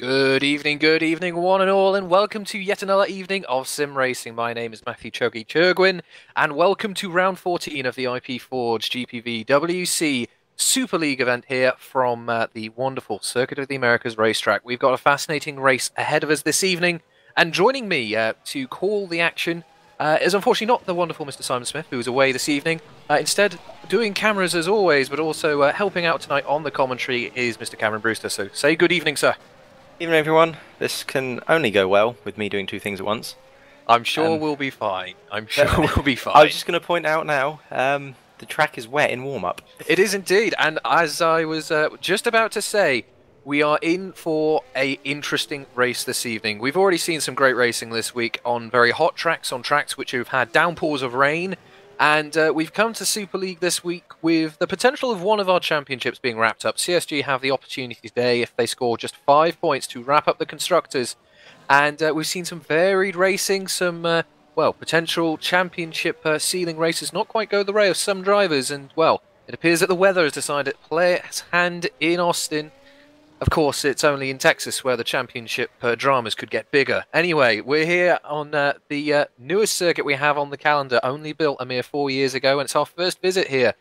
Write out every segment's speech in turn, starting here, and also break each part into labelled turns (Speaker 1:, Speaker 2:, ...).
Speaker 1: Good evening, one and all, and welcome to yet another evening of Sim Racing. My name is Matthew Chuggy Churgwin, and welcome to round 14 of the IP Forge GPVWC Super League event here from the wonderful Circuit of the Americas racetrack. We've got a fascinating race ahead of us this evening, and joining me to call the action is unfortunately not the wonderful Mr. Simon Smith, who is away this evening. Instead, doing cameras as always, but also helping out tonight on the commentary is Mr. Cameron Brewster. So say good evening, sir.
Speaker 2: Evening everyone, this can only go well with me doing two things at once.
Speaker 1: I'm sure we'll be fine. I'm sure we'll be fine.
Speaker 2: I was just going to point out now, the track is wet in warm-up.
Speaker 1: It is indeed, and as I was just about to say, we are in for an interesting race this evening. We've already seen some great racing this week on very hot tracks, on tracks which have had downpours of rain, and we've come to Super League this week with the potential of one of our championships being wrapped up. CSG have the opportunity today, if they score just 5 points, to wrap up the Constructors. And we've seen some varied racing, some, well, potential championship ceiling races not quite go the way of some drivers. And, well, it appears that the weather has decided to play its hand in Austin. Of course, it's only in Texas where the championship dramas could get bigger. Anyway, we're here on the newest circuit we have on the calendar, only built a mere 4 years ago, and it's our first visit here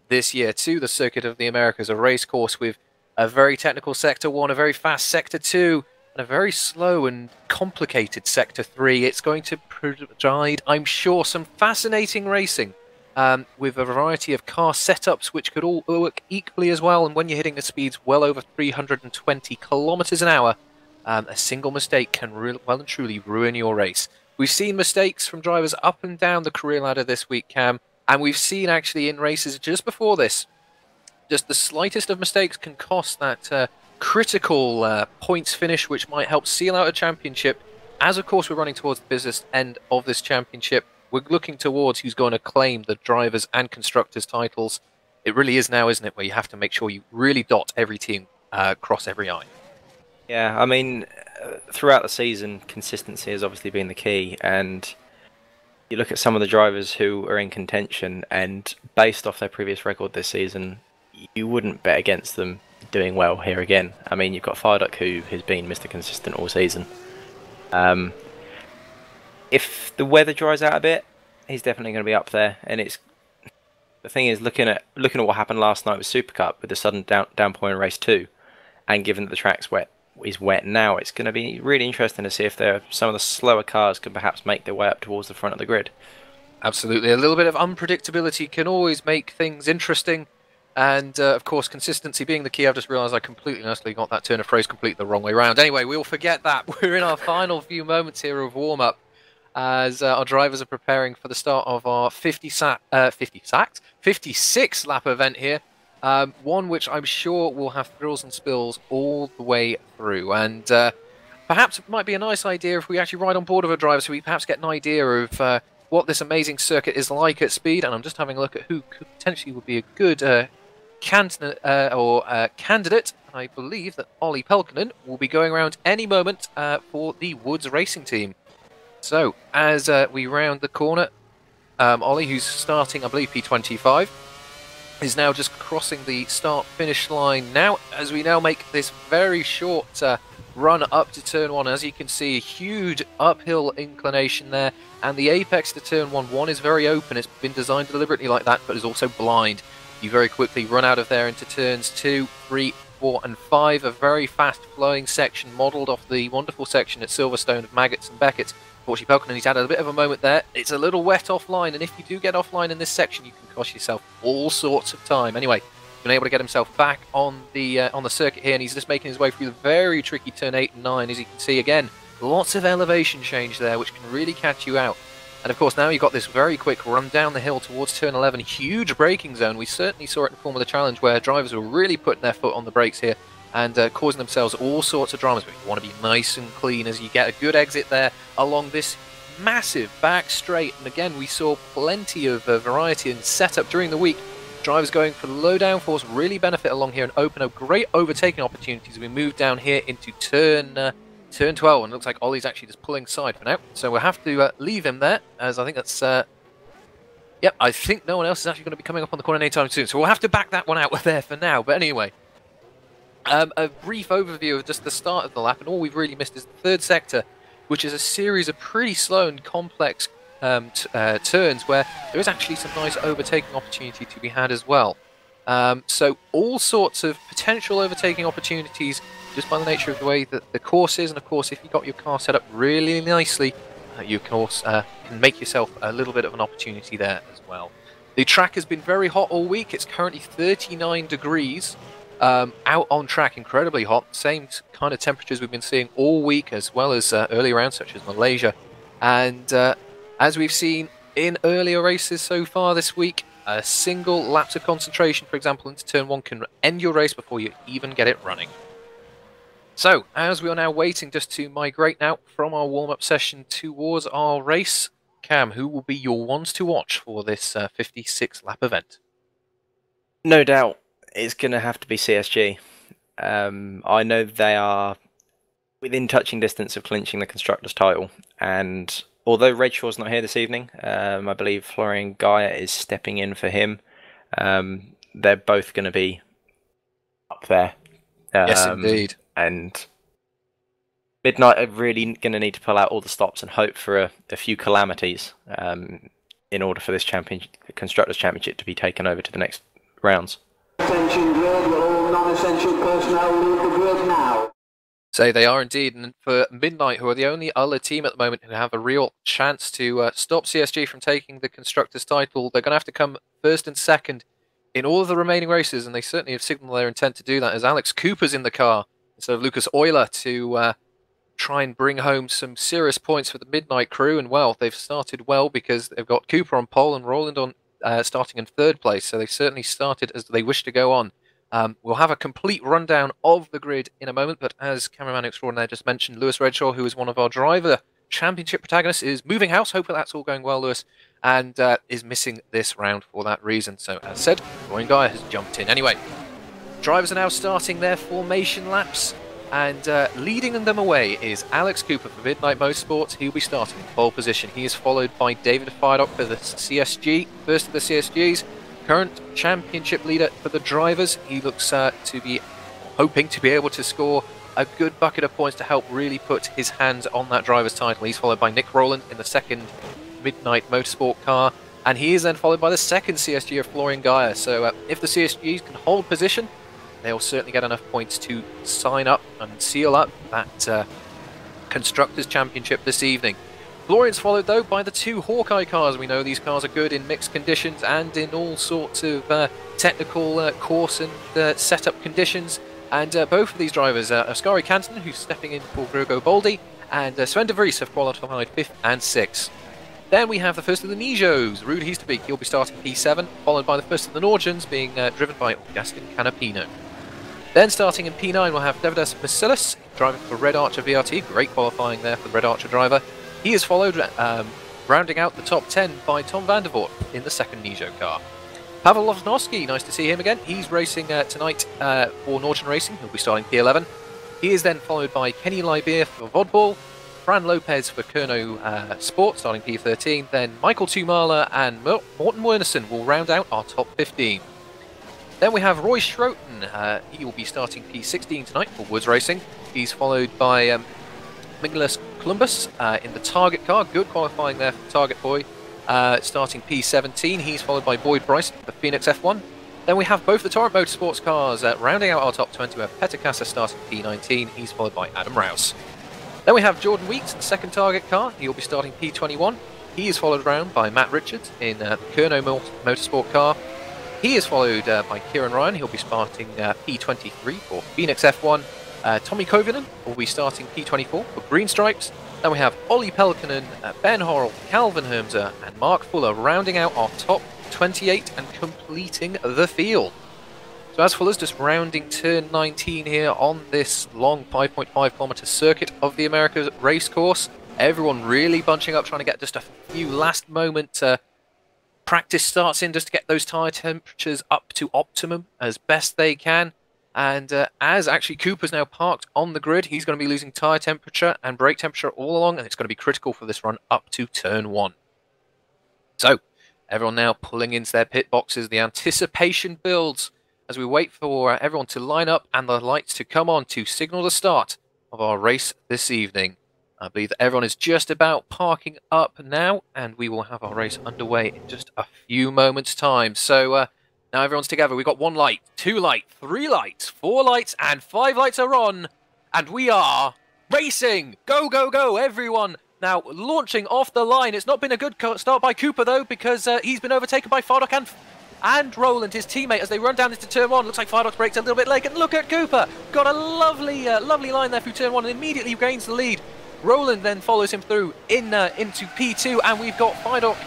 Speaker 1: this year to the Circuit of the Americas, a race course with a very technical Sector 1, a very fast Sector 2, and a very slow and complicated Sector 3. It's going to provide, I'm sure, some fascinating racing. With a variety of car setups which could all work equally as well, and when you're hitting the speeds well over 320 kilometers an hour, a single mistake can well and truly ruin your race. We've seen mistakes from drivers up and down the career ladder this week, Cam, and we've seen actually in races just before this, just the slightest of mistakes can cost that critical points finish which might help seal out a championship. As of course we're running towards the business end of this championship, we're looking towards who's going to claim the drivers and constructors titles. It really is now, isn't it, where you have to make sure you really dot every team, cross every I.
Speaker 2: Yeah, I mean, throughout the season, consistency has obviously been the key, and you look at some of the drivers who are in contention, and based off their previous record this season, you wouldn't bet against them doing well here again. I mean, you've got Fireduck, who has been Mr. Consistent all season. If the weather dries out a bit, he's definitely going to be up there. And it's the thing is, looking at what happened last night with Super Cup with the sudden downpour in race 2, and given that the track's wet now, it's going to be really interesting to see if some of the slower cars can perhaps make their way up towards the front of the grid.
Speaker 1: Absolutely, a little bit of unpredictability can always make things interesting. And, of course, consistency being the key. I've just realised I completely honestly got that turn of phrase completely the wrong way around. Anyway, we'll forget that. We're in our final few moments here of warm-up, as our drivers are preparing for the start of our 56 lap event here. One which I'm sure will have thrills and spills all the way through. And perhaps it might be a nice idea if we actually ride on board of a driver so we perhaps get an idea of what this amazing circuit is like at speed. And I'm just having a look at who could potentially would be a good candidate. I believe that Ollie Pelkonen will be going around any moment for the Woods Racing team. So, as we round the corner, Ollie, who's starting, I believe, P25, is now just crossing the start-finish line now, as we now make this very short run up to Turn 1. As you can see, a huge uphill inclination there, and the apex to Turn 1 is very open. It's been designed deliberately like that, but is also blind. You very quickly run out of there into Turns 2, 3, 4 and 5, a very fast-flowing section modelled off the wonderful section at Silverstone of Maggots and Beckett's. Unfortunately, Pelkonen, he's had a bit of a moment there. It's a little wet offline, and if you do get offline in this section, you can cost yourself all sorts of time. Anyway, been able to get himself back on the circuit here, and he's just making his way through the very tricky turn 8 and 9. As you can see, again, lots of elevation change there, which can really catch you out. And of course, now you've got this very quick run down the hill towards turn 11, huge braking zone. We certainly saw it in the form of the challenge, where drivers were really putting their foot on the brakes here and causing themselves all sorts of dramas. But you want to be nice and clean as you get a good exit there along this massive back straight. And again, we saw plenty of variety and setup during the week. Drivers going for the low downforce really benefit along here and open up great overtaking opportunities. We move down here into turn 12, and it looks like Ollie's actually just pulling side for now. So we'll have to leave him there, as I think that's... Yep, I think no one else is actually going to be coming up on the corner anytime soon. So we'll have to back that one out there for now. But anyway, A brief overview of just the start of the lap, and all we've really missed is the third sector, which is a series of pretty slow and complex turns where there is actually some nice overtaking opportunity to be had as well. So all sorts of potential overtaking opportunities just by the nature of the way that the course is, and of course if you've got your car set up really nicely, you of course can make yourself a little bit of an opportunity there as well. The track has been very hot all week. It's currently 39 degrees. Out on track, incredibly hot, same kind of temperatures we've been seeing all week, as well as early rounds such as Malaysia. And as we've seen in earlier races so far this week, a single lapse of concentration, for example, into turn 1 can end your race before you even get it running. So, as we are now waiting just to migrate now from our warm-up session towards our race, Cam, who will be your ones to watch for this 56-lap event?
Speaker 2: No doubt it's going to have to be CSG. I know they are within touching distance of clinching the Constructors' title, and although Redshaw's not here this evening, I believe Florian Gaia is stepping in for him. They're both going to be up there.
Speaker 1: Yes, indeed.
Speaker 2: And Midnight are really going to need to pull out all the stops and hope for a few calamities in order for this Constructors' Championship to be taken over to the next rounds.
Speaker 3: Attention grid, will all non-essential personnel leave the grid now?
Speaker 1: So they are indeed, and for Midnight, who are the only other team at the moment who have a real chance to stop CSG from taking the Constructors' title, they're going to have to come first and second in all of the remaining races, and they certainly have signalled their intent to do that, as Alex Cooper's in the car instead of Lucas Euler to try and bring home some serious points for the Midnight crew. And well, they've started well because they've got Cooper on pole and Roland on starting in third place, so they've certainly started as they wish to go on. We'll have a complete rundown of the grid in a moment, but as cameraman extraordinaire just mentioned, Lewis Redshaw, who is one of our driver championship protagonists, is moving house. Hopefully that's all going well, Lewis, and is missing this round for that reason. So as said, Florian Gaia has jumped in. Anyway, drivers are now starting their formation laps, and leading them away is Alex Cooper for Midnight Motorsports. He'll be starting in pole position. He is followed by David Firedock for the CSG, first of the CSGs. Current championship leader for the drivers. He looks to be hoping to be able to score a good bucket of points to help really put his hands on that driver's title. He's followed by Nick Rowland in the second Midnight Motorsport car, and he is then followed by the second CSG of Florian Gaia. So if the CSGs can hold position, they'll certainly get enough points to sign up and seal up that Constructors' Championship this evening. Florian's followed, though, by the two Hawkeye cars. We know these cars are good in mixed conditions and in all sorts of technical course and setup conditions. And both of these drivers, Ascari Canton, who's stepping in for Virgo Boldi, and Sven de Vries have qualified 5th and 6th. Then we have the first of the Nijos, Ruud Heasterbeek. He'll be starting P7, followed by the first of the Norgens, being driven by Augustin Canapino. Then starting in P9, we'll have Davidas Basilis, driving for Red Archer VRT. Great qualifying there for the Red Archer driver. He is followed, rounding out the top 10, by Tom van der Voort in the second Nijo car. Pavel Losnowski, nice to see him again. He's racing tonight for Norton Racing. He'll be starting P11. He is then followed by Kenny Lybeer for Vodball, Fran Lopez for Kerno Sport, starting P13. Then Michael Tumala and Morten Wernersen will round out our top 15. Then we have Roy Schroten. He will be starting P16 tonight for Woods Racing. He's followed by Minglas Columbus in the Target car. Good qualifying there for Target Boy. Starting P17. He's followed by Boyd Bryce for Phoenix F1. Then we have both the Torrent Motorsports cars rounding out our top 20. We have Peter Casa starting P19. He's followed by Adam Rouse. Then we have Jordan Weeks in the second Target car. He'll be starting P21. He is followed around by Matt Richards in the Kerno Motorsport car. He is followed by Kieran Ryan. He'll be starting P23 for Phoenix F1. Tommy Kovinen will be starting P24 for Green Stripes. Then we have Ollie Pelkonen, Ben Horrell, Calvin Hermser, and Mark Fuller rounding out our top 28 and completing the field. So as Fuller's just rounding turn 19 here on this long 5.5 kilometre circuit of the Americas race course, everyone really bunching up, trying to get just a few last moment practice starts in just to get those tyre temperatures up to optimum as best they can. And as actually Cooper's now parked on the grid, he's going to be losing tyre temperature and brake temperature all along, and it's going to be critical for this run up to turn 1. So everyone now pulling into their pit boxes. The anticipation builds as we wait for everyone to line up and the lights to come on to signal the start of our race this evening. I believe that everyone is just about parking up now, and we will have our race underway in just a few moments' time. So now everyone's together. We've got 1 light, 2 lights, 3 lights, 4 lights, and 5 lights are on, and we are racing. Go, go, go, everyone. Now, launching off the line. It's not been a good start by Cooper, though, because he's been overtaken by Fardok and Roland, his teammate, as they run down into turn 1. Looks like Fardok's brakes a little bit late, and look at Cooper. Got a lovely line there through turn 1 and immediately gains the lead. Roland then follows him through into P2, and we've got Fardok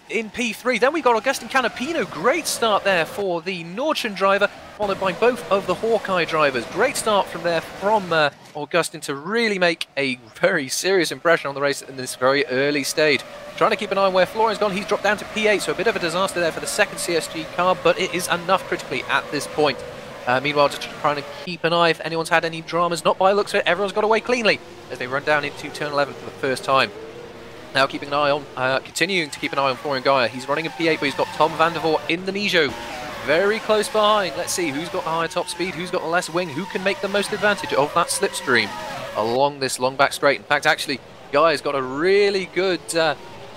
Speaker 1: in P3. Then we got Augustin Canapino. Great start there for the Nordschen driver, followed by both of the Hawkeye drivers. Great start from there from Augustin to really make a very serious impression on the race in this very early stage. Trying to keep an eye on where Florian's gone. He's dropped down to P8, so a bit of a disaster there for the second CSG car, but it is enough critically at this point. Meanwhile, just trying to keep an eye if anyone's had any dramas. Not by the looks of it. Everyone's got away cleanly as they run down into turn 11 for the first time. Now keeping an eye on, continuing to keep an eye on Florian Gaia. He's running in P8, but he's got Tom van der Voort in the Nijo very close behind. Let's see who's got the higher top speed, who's got the less wing, who can make the most advantage of that slipstream along this long back straight. In fact, actually, Gaia's got a really good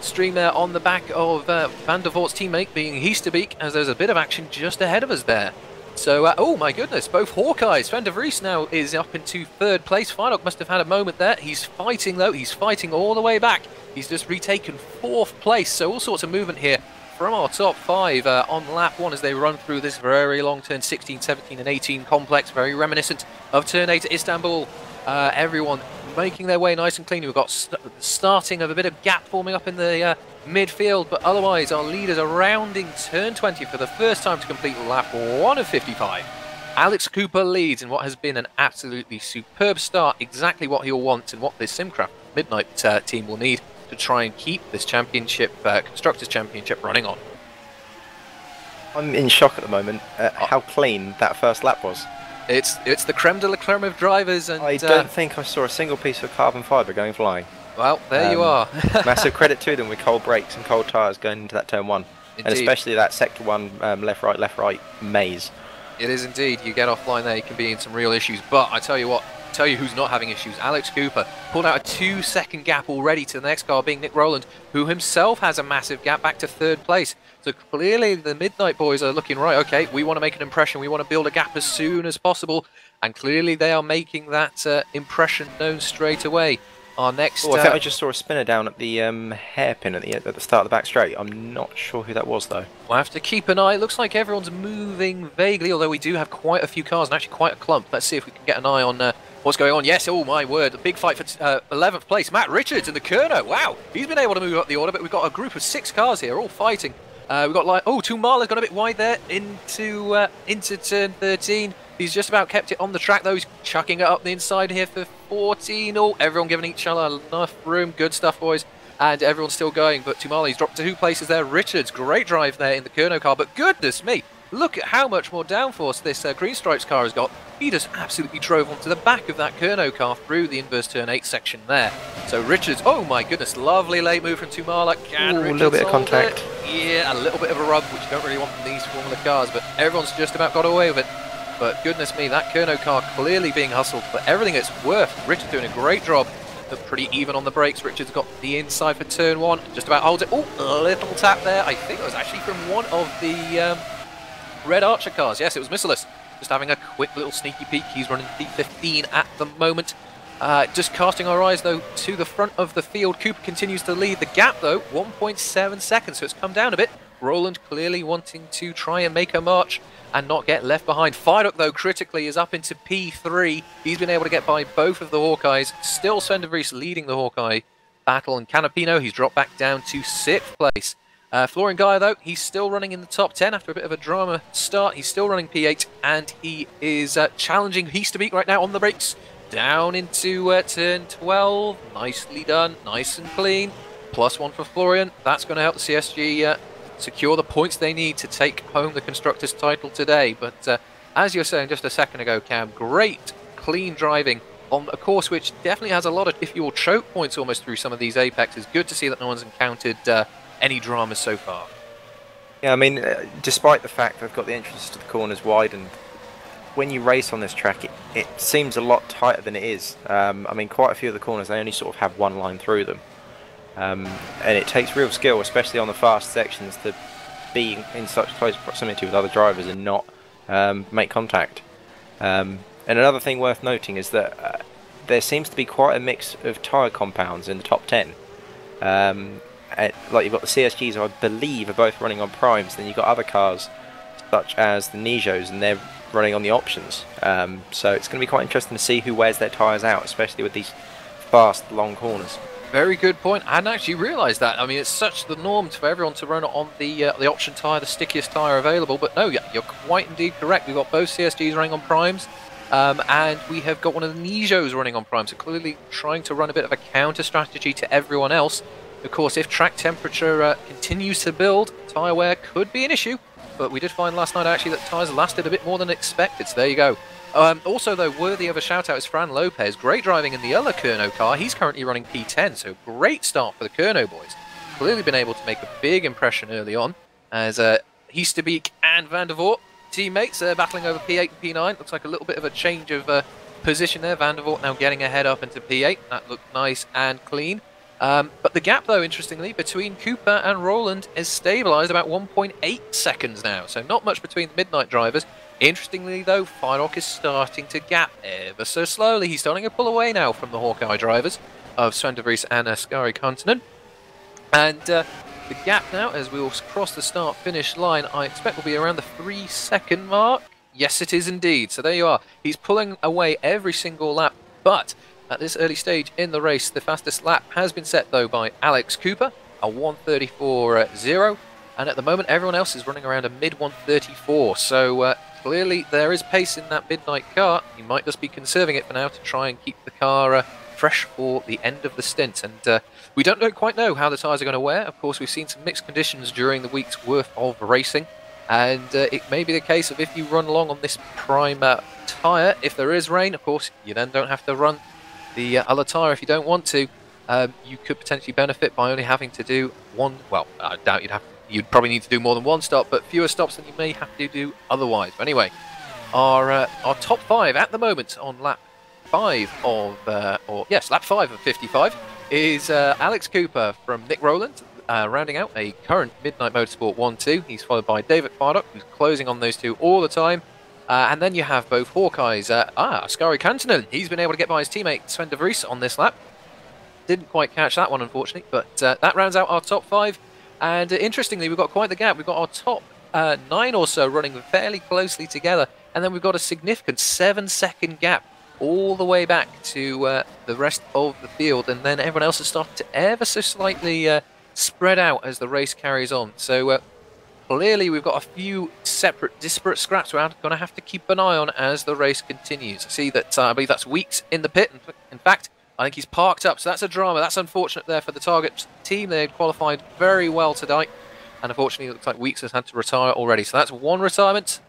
Speaker 1: stream there on the back of van der Voort's teammate, being Heesterbeek, as there's a bit of action just ahead of us there. So, oh my goodness, both Hawkeyes. Van der Vries now is up into 3rd place. Fardok must have had a moment there. He's fighting, though. He's fighting all the way back. He's just retaken 4th place. So all sorts of movement here from our top 5 on lap 1 as they run through this very long turn 16, 17 and 18 complex. Very reminiscent of turn 8 at Istanbul. Everyone making their way nice and clean. We've got starting of a bit of gap forming up in the midfield, but otherwise our leaders are rounding turn 20 for the first time to complete lap 1 of 55. Alex Cooper leads in what has been an absolutely superb start, exactly what he'll want and what this Simcraft Midnight team will need to try and keep this championship, Constructors' Championship running on.
Speaker 2: I'm in shock at the moment at how clean that first lap was.
Speaker 1: It's the creme de la creme of drivers, and
Speaker 2: I don't think I saw a single piece of carbon fibre going flying.
Speaker 1: Well, there you are.
Speaker 2: Massive credit to them with cold brakes and cold tyres going into that turn 1. Indeed. And especially that sector 1 left right maze. It
Speaker 1: is indeed. You get offline there, you can be in some real issues. But I tell you what, who's not having issues. Alex Cooper pulled out a 2-second gap already to the next car, being Nick Rowland, who himself has a massive gap back to 3rd place. So clearly the Midnight boys are looking, right, okay, we want to make an impression, we want to build a gap as soon as possible. And clearly they are making that impression known straight away. Our next...
Speaker 2: I think I just saw a spinner down at the hairpin at the start of the back straight. I'm not sure who that was, though.
Speaker 1: We'll have to keep an eye. It looks like everyone's moving vaguely, although we do have quite a few cars and actually quite a clump. Let's see if we can get an eye on what's going on. Yes, oh my word, a big fight for 11th place. Matt Richards in the Kerno. Wow, he's been able to move up the order, but we've got a group of 6 cars here, all fighting. We've got like, oh, Tumala's got a bit wide there into turn 13. He's just about kept it on the track, though. He's chucking it up the inside here for 14. Oh, everyone giving each other enough room. Good stuff, boys. And everyone's still going, but Tumali's dropped 2 places there. Richards, great drive there in the Kerno car, but goodness me, look at how much more downforce this Green Stripes car has got. He just absolutely drove onto the back of that Kerno car through the inverse turn 8 section there. So Richards, oh my goodness, lovely late move from Tumala.
Speaker 2: A little bit of contact.
Speaker 1: Yeah, a little bit of a rub, which you don't really want from these Formula cars, but everyone's just about got away with it. But goodness me, that Kerno car clearly being hustled for everything it's worth. Richards doing a great job. But pretty even on the brakes. Richards got the inside for turn 1. Just about holds it. Oh, a little tap there. I think it was actually from one of the Red Archer cars. Yes, it was Missilus. Just having a quick little sneaky peek. He's running P15 at the moment. Just casting our eyes, though, to the front of the field. Cooper continues to lead. The gap, though, 1.7 seconds. So it's come down a bit. Roland clearly wanting to try and make a march and not get left behind. Fardok, though, critically is up into P3. He's been able to get by both of the Hawkeyes. Still Sven de Vries leading the Hawkeye battle. And Canapino, he's dropped back down to 6th place. Florian Gaia, though, he's still running in the top 10 after a bit of a drama start. He's still running P8, and he is challenging Heesterbeek right now on the brakes. Down into turn 12. Nicely done. Nice and clean. +1 for Florian. That's going to help the CSG secure the points they need to take home the Constructors' title today. But as you were saying just a second ago, Cam, great clean driving on a course which definitely has a lot of, if you will, choke points almost through some of these apexes. Good to see that no one's encountered any dramas so far.
Speaker 2: Yeah, I mean, despite the fact they've got the entrances to the corners widened, when you race on this track, it seems a lot tighter than it is. I mean, quite a few of the corners, they only sort of have one line through them. And it takes real skill, especially on the fast sections, to be in such close proximity with other drivers and not make contact. And another thing worth noting is that there seems to be quite a mix of tyre compounds in the top 10. Like you've got the CSGs, who I believe are both running on primes, then you've got other cars such as the Nijos, and they're running on the options. So it's going to be quite interesting to see who wears their tyres out, especially with these fast, long corners.
Speaker 1: Very good point. I hadn't actually realised that. I mean, it's such the norm for everyone to run on the option tyre, the stickiest tyre available. But no, yeah, you're quite indeed correct. We've got both CSGs running on primes, and we have got one of the Nijos running on primes. So clearly trying to run a bit of a counter strategy to everyone else. Of course, if track temperature continues to build, tyre wear could be an issue. But we did find last night actually that tyres lasted a bit more than expected. So there you go. Also, though, worthy of a shout-out is Fran Lopez. Great driving in the other Kerno car. He's currently running P10, so great start for the Kerno boys. Clearly been able to make a big impression early on, as Heesterbeek and Van der Voort, teammates, battling over P8 and P9. Looks like a little bit of a change of position there. Van der Voort now getting ahead up into P8. That looked nice and clean. But the gap, though, interestingly, between Cooper and Roland is stabilised about 1.8 seconds now, so not much between the Midnight drivers. Interestingly, though, Firerock is starting to gap ever so slowly. He's starting to pull away now from the Hawkeye drivers of Sven de Vries and Askari Kantanen. And the gap now, as we will cross the start-finish line, I expect will be around the 3-second mark. Yes, it is indeed. So there you are. He's pulling away every single lap, but at this early stage in the race, the fastest lap has been set, though, by Alex Cooper, a 1:34.0. And at the moment, everyone else is running around a mid-1:34. So clearly, there is pace in that Midnight car. He might just be conserving it for now to try and keep the car fresh for the end of the stint. And we don't quite know how the tyres are going to wear. Of course, we've seen some mixed conditions during the week's worth of racing. And it may be the case of if you run along on this prime tyre, if there is rain, of course, you then don't have to run the other tyre if you don't want to. You could potentially benefit by only having to do one. Well, I doubt you'd probably need to do more than one stop, but fewer stops than you may have to do otherwise. But anyway, our top 5 at the moment on lap 5 of, lap 5 of 55 is Alex Cooper from Nick Rowland, rounding out a current Midnight Motorsport 1-2. He's followed by David Firerock, who's closing on those two all the time. And then you have both Hawkeyes. Askari Kantanen, he's been able to get by his teammate Sven de Vries on this lap. Didn't quite catch that one, unfortunately, but that rounds out our top 5. And interestingly, we've got quite the gap. We've got our top 9 or so running fairly closely together, and then we've got a significant 7-second gap all the way back to the rest of the field, and then everyone else has started to ever so slightly spread out as the race carries on. So clearly we've got a few separate, disparate scraps we're going to have to keep an eye on as the race continues. I see that, I believe that's Weeks in the pit. In fact, I think he's parked up, so that's a drama. That's unfortunate there for the Target team. They had qualified very well tonight, and unfortunately it looks like Weeks has had to retire already. So that's one retirement,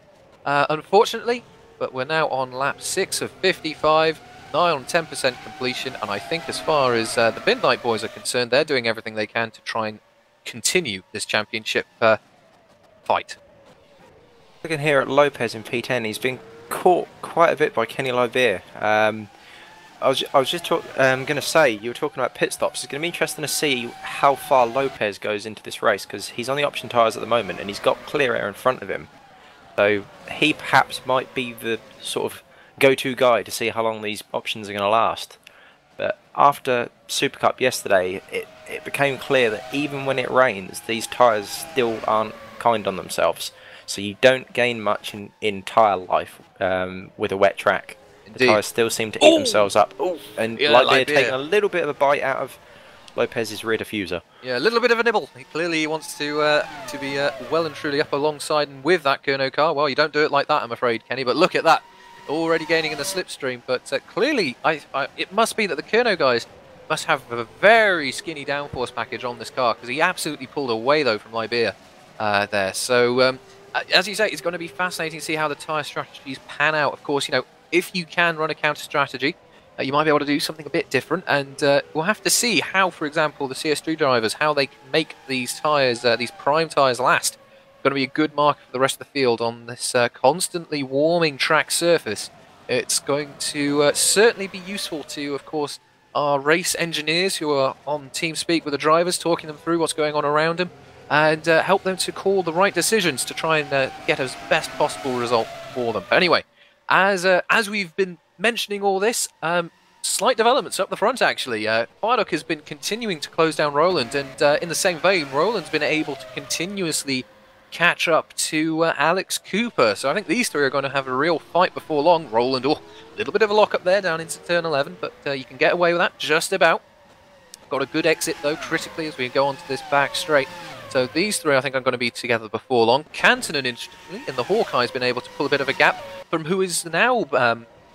Speaker 1: unfortunately, but we're now on lap 6 of 55, nigh on 10% completion, and I think as far as the Midnight boys are concerned, they're doing everything they can to try and continue this championship fight.
Speaker 2: Looking here at Lopez in P10, he's been caught quite a bit by Kenny Livier. I was just going to say, you were talking about pit stops. It's going to be interesting to see how far Lopez goes into this race, because he's on the option tyres at the moment and he's got clear air in front of him. So he perhaps might be the sort of go-to guy to see how long these options are going to last. But after Super Cup yesterday, it became clear that even when it rains, these tyres still aren't kind on themselves. So you don't gain much in tyre life with a wet track. The tyres still seem to eat themselves up. And yeah, like they're taking a little bit of a bite out of Lopez's rear diffuser.
Speaker 1: Yeah, a little bit of a nibble. He clearly wants to be well and truly up alongside and with that Kerno car. Well, you don't do it like that, I'm afraid, Kenny. But look at that. Already gaining in the slipstream. But clearly, it must be that the Kerno guys must have a very skinny downforce package on this car, because he absolutely pulled away, though, from Libeer there. So, as you say, it's going to be fascinating to see how the tyre strategies pan out. Of course, you know, if you can run a counter strategy, you might be able to do something a bit different, and we'll have to see how, for example, the CS3 drivers, how they can make these tyres, these prime tyres last going to be a good marker for the rest of the field on this constantly warming track surface. It's going to certainly be useful to, of course, our race engineers who are on TeamSpeak with the drivers, talking them through what's going on around them, and help them to call the right decisions to try and get as best possible result for them. But anyway, as we've been mentioning all this, slight developments up the front actually. Firedock has been continuing to close down Roland, and in the same vein, Roland's been able to continuously catch up to Alex Cooper. So I think these three are going to have a real fight before long. Roland, a little bit of a lock up there down into turn 11, but you can get away with that just about. Got a good exit though, critically, as we go onto this back straight. So these three I think are going to be together before long. Cantonen, interestingly, in the Hawkeye, has been able to pull a bit of a gap from who is now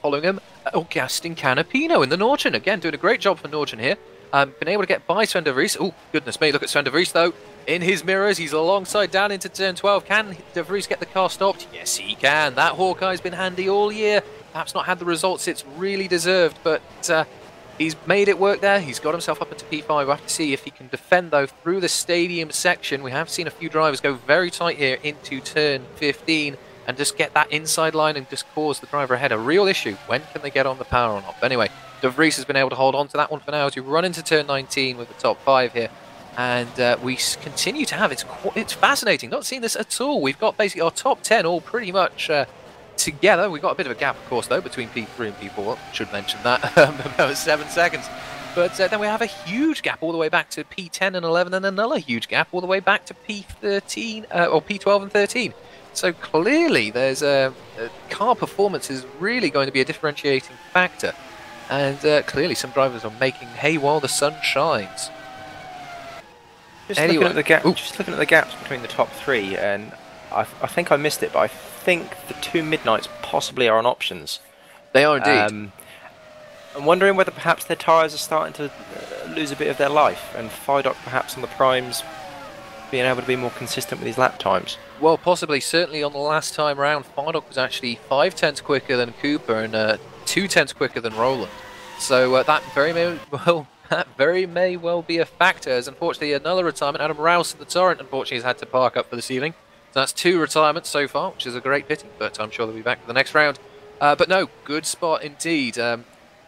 Speaker 1: following him, Augustin Canapino in the Norton. Again, doing a great job for Norton here. Been able to get by Sven de Vries. Oh, goodness me, look at Sven de Vries though. In his mirrors, he's alongside down into turn 12. Can de Vries get the car stopped? Yes, he can. That Hawkeye's been handy all year. Perhaps not had the results it's really deserved, but he's made it work there. He's got himself up into P5. We'll have to see if he can defend, though, through the stadium section. We have seen a few drivers go very tight here into turn 15 and just get that inside line and just cause the driver ahead a real issue. When can they get on the power or not? But anyway, de Vries has been able to hold on to that one for now as we run into turn 19 with the top 5 here. And we continue to have, it's fascinating, not seeing this at all. We've got basically our top 10 all pretty much together. We've got a bit of a gap, of course, though, between P3 and P4. Should mention that, about 7 seconds. But then we have a huge gap all the way back to P10 and 11, and another huge gap all the way back to P13, or P12 and 13. So clearly there's car performance is really going to be a differentiating factor. And clearly some drivers are making hay while the sun shines.
Speaker 2: Just looking at the gaps between the top 3, and I think I missed it, but I think the 2 Midnights possibly are on options.
Speaker 1: They are indeed.
Speaker 2: I'm wondering whether perhaps their tyres are starting to lose a bit of their life, and Firedock perhaps on the primes being able to be more consistent with his lap times.
Speaker 1: Well, possibly. Certainly on the last time round, Firedock was actually 5 tenths quicker than Cooper and 2 tenths quicker than Roland. So that very may well be a factor, as unfortunately another retirement. Adam Rouse of the Torrent unfortunately has had to park up for this evening. So that's 2 retirements so far, which is a great pity, but I'm sure they'll be back for the next round. But no, good spot indeed.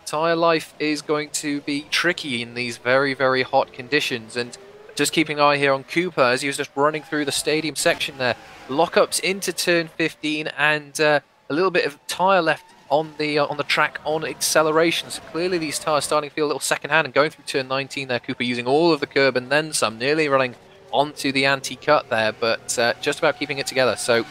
Speaker 1: Tyre life is going to be tricky in these very, very hot conditions, and just keeping an eye here on Cooper as he was just running through the stadium section there. Lockups into turn 15 and a little bit of tyre left on the track on acceleration. So clearly these tyres starting to feel a little second-hand, and going through turn 19 there, Cooper using all of the curb and then some, nearly running onto the anti-cut there, but just about keeping it together. So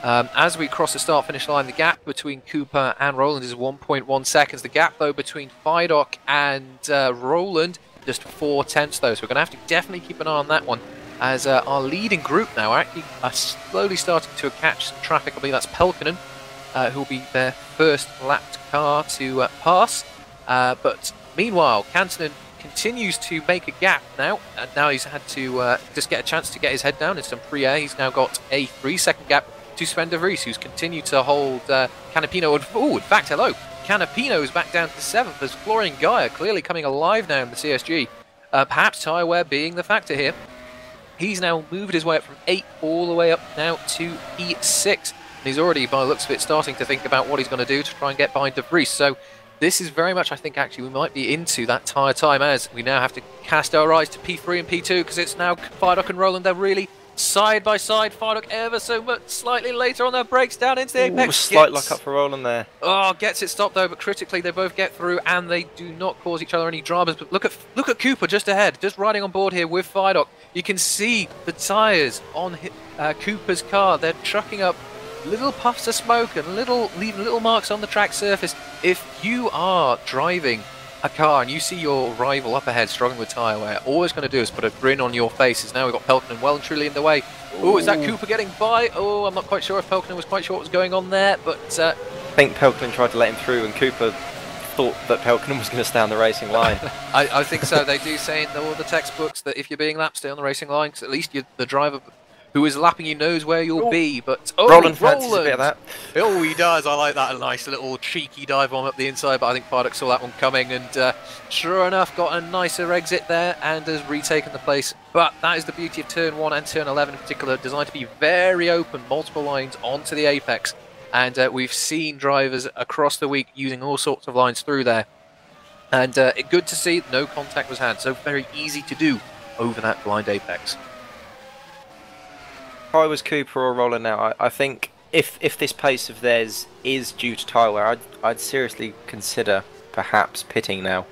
Speaker 1: as we cross the start-finish line, the gap between Cooper and Roland is 1.1 seconds. The gap, though, between Firedock and Roland, just 4 tenths, though. So we're going to have to definitely keep an eye on that one, as our leading group now actually are slowly starting to catch some traffic. I believe that's Pelkonen, who will be their first lapped car to pass. But meanwhile, Cantonen continues to make a gap now. And now he's had to just get a chance to get his head down in some free air. He's now got a 3-second gap to Sven de Vries, who's continued to hold Canapino. Oh, in fact, hello. Canapino's back down to 7th. There's Florian Gaia clearly coming alive now in the CSG. Perhaps tyre wear being the factor here. He's now moved his way up from 8 all the way up now to P6. And he's already, by the looks of it, starting to think about what he's going to do to try and get behind de Vries. So this is very much, I think, actually, we might be into that tyre time, as we now have to cast our eyes to P3 and P2, because it's now Firedock and Roland. They're really side by side. Firedock ever so much slightly later on their brakes down into the apex.
Speaker 2: Slight lock up for Roland there.
Speaker 1: Oh, gets it stopped though, but critically they both get through and they do not cause each other any dramas. But look at Cooper just ahead, just riding on board here with Firedock. You can see the tyres on Cooper's car. They're trucking up little puffs of smoke and leaving little marks on the track surface. If you are driving a car and you see your rival up ahead struggling with tyre wear, all it's going to do is put a grin on your face. As now we've got Pelkonen well and truly in the way. Oh, is that Cooper getting by? Oh, I'm not quite sure if Pelkonen was quite sure what was going on there, but
Speaker 2: I think Pelkonen tried to let him through and Cooper thought that Pelkonen was going to stay on the racing line.
Speaker 1: I think so. They do say in all the textbooks that if you're being lapped, stay on the racing line, because at least the driver who is lapping you knows where you'll be, but... Oh,
Speaker 2: Roland fancies a bit of that.
Speaker 1: Oh, he does. I like that. A nice little cheeky dive bomb up the inside, but I think Fardock saw that one coming, and sure enough, got a nicer exit there and has retaken the place. But that is the beauty of Turn 1 and Turn 11 in particular, designed to be very open, multiple lines onto the apex. And we've seen drivers across the week using all sorts of lines through there. And good to see no contact was had, so very easy to do over that blind apex.
Speaker 2: If I was Cooper or Roland now, I think if this pace of theirs is due to tyre wear, I'd seriously consider perhaps pitting now.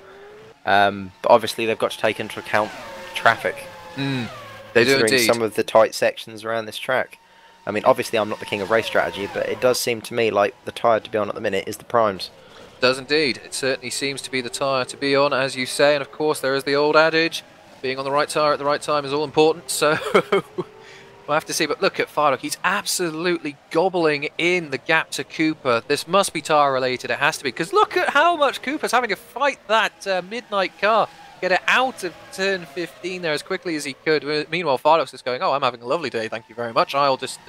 Speaker 2: But obviously they've got to take into account traffic.
Speaker 1: They do indeed.
Speaker 2: Some of the tight sections around this track. I mean, obviously I'm not the king of race strategy, but it does seem to me like the tyre to be on at the minute is the primes.
Speaker 1: Does indeed. It certainly seems to be the tyre to be on, as you say, and of course there is the old adage, being on the right tyre at the right time is all important, so... We'll have to see, but look at Fardock. He's absolutely gobbling in the gap to Cooper. This must be tyre related. It has to be, because look at how much Cooper's having to fight that midnight car. Get it out of turn 15 there as quickly as he could. Meanwhile, Fardock's just going, oh, I'm having a lovely day, thank you very much. I'll just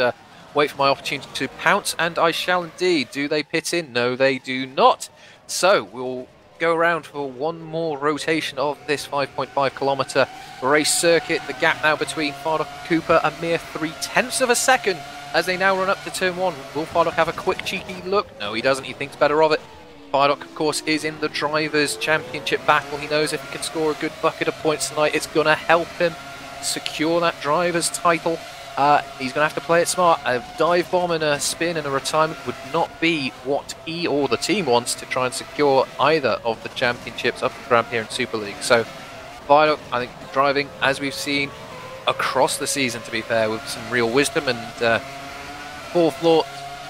Speaker 1: wait for my opportunity to pounce, and I shall indeed. Do they pit in? No, they do not. So we'll go around for one more rotation of this 5.5 kilometre race circuit. The gap now between Fardock and Cooper, a mere 0.3 of a second as they now run up to turn 1. Will Fardock have a quick cheeky look? No, he doesn't. He thinks better of it. Fardock, of course, is in the Drivers' Championship battle. He knows if he can score a good bucket of points tonight, it's going to help him secure that Drivers' title. He's going to have to play it smart. A dive bomb and a spin and a retirement would not be what he or the team wants to try and secure either of the championships up at Grand Prix and Super League. So, Fardock, I think, driving, as we've seen across the season, to be fair, with some real wisdom and forethought.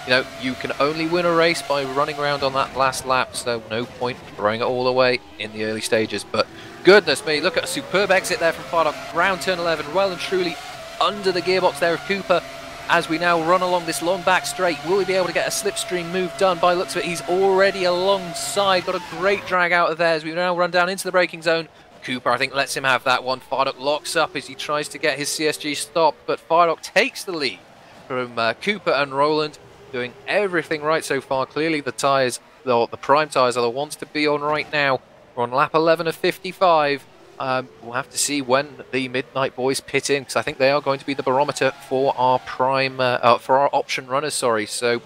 Speaker 1: You know, you can only win a race by running around on that last lap, so no point throwing it all away in the early stages. But goodness me, look at a superb exit there from Fardock, round turn 11, well and truly under the gearbox there of Cooper. As we now run along this long back straight, will we be able to get a slipstream move done? By the looks of it, he's already alongside, got a great drag out of there as we now run down into the braking zone. Cooper, I think, lets him have that one. Fardock locks up as he tries to get his CSG stopped, but Fardock takes the lead from Cooper and Roland, doing everything right so far. Clearly the tyres, the prime tyres, are the ones to be on right now. We're on lap 11 of 55. We'll have to see when the Midnight Boys pit in, because I think they are going to be the barometer for our prime, for our option runners. Sorry. So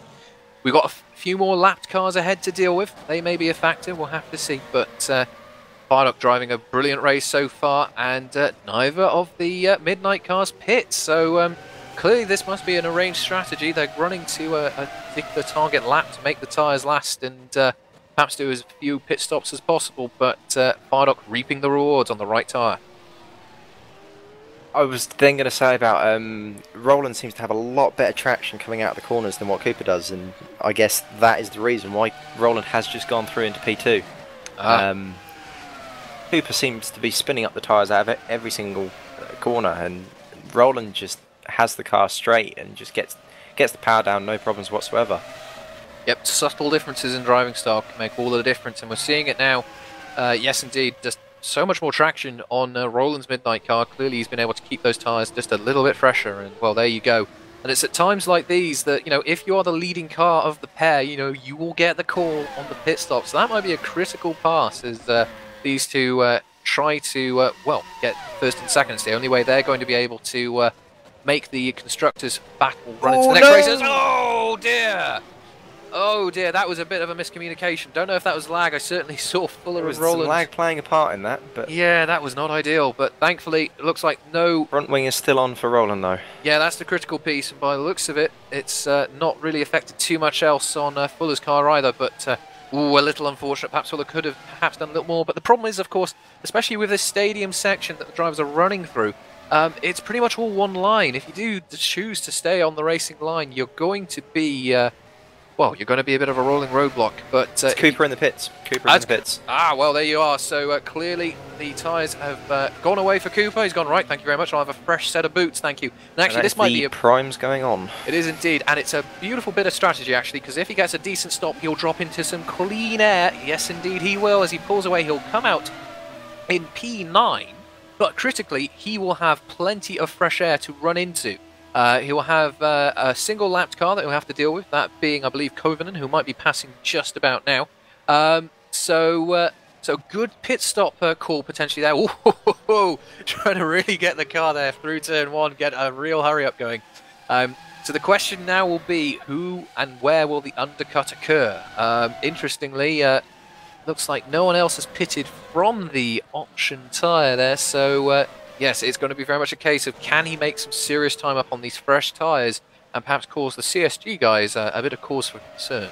Speaker 1: we've got a few more lapped cars ahead to deal with. They may be a factor. We'll have to see. But Fardock driving a brilliant race so far, and neither of the Midnight cars pit. So clearly this must be an arranged strategy. They're running to a particular target lap to make the tyres last and perhaps do as few pit stops as possible, but Fardock reaping the rewards on the right tyre.
Speaker 2: I was then going to say about Roland seems to have a lot better traction coming out of the corners than what Cooper does, and I guess that is the reason why Roland has just gone through into P2. Cooper seems to be spinning up the tyres out of every single corner, and Roland just has the car straight and just gets the power down, no problems whatsoever.
Speaker 1: Yep, subtle differences in driving style can make all the difference, and we're seeing it now. Yes, indeed, just so much more traction on Roland's Midnight car. Clearly he's been able to keep those tyres just a little bit fresher, and well, there you go. And it's at times like these that, you know, if you are the leading car of the pair, you know, you will get the call on the pit stop. So that might be a critical pass as these two try to, well, get first and second. It's the only way they're going to be able to make the constructors battle run into the next races. Oh dear! Oh dear, that was a bit of a miscommunication. Don't know if that was lag. I certainly saw Fuller and Roland.
Speaker 2: Some lag playing a part in that, but
Speaker 1: yeah, that was not ideal. But thankfully, it looks like no
Speaker 2: front wing is still on for Roland though.
Speaker 1: Yeah, that's the critical piece, and by the looks of it, it's not really affected too much else on Fuller's car either. But ooh, a little unfortunate. Perhaps Fuller could have perhaps done a little more. But the problem is, of course, especially with this stadium section that the drivers are running through, it's pretty much all one line. If you do choose to stay on the racing line, you're going to be well, you're going to be a bit of a rolling roadblock. But
Speaker 2: it's Cooper in the pits. Cooper in the pits.
Speaker 1: Ah, well, there you are. So clearly the tyres have gone away for Cooper. He's gone right. Thank you very much. I'll have a fresh set of boots. Thank you. And actually, this might be a
Speaker 2: primes going on.
Speaker 1: It is indeed, and it's a beautiful bit of strategy actually, because if he gets a decent stop, he'll drop into some clean air. Yes, indeed, he will. As he pulls away, he'll come out in P9. But critically, he will have plenty of fresh air to run into. He will have a single lapped car that he'll have to deal with, that being, I believe, Covenant, who might be passing just about now. So good pit stop call potentially there. Ooh, trying to really get the car there through turn 1, get a real hurry up going. So the question now will be, who and where will the undercut occur? Interestingly, looks like no one else has pitted from the option tyre there, so yes, it's going to be very much a case of, can he make some serious time up on these fresh tyres and perhaps cause the CSG guys a bit of cause for concern.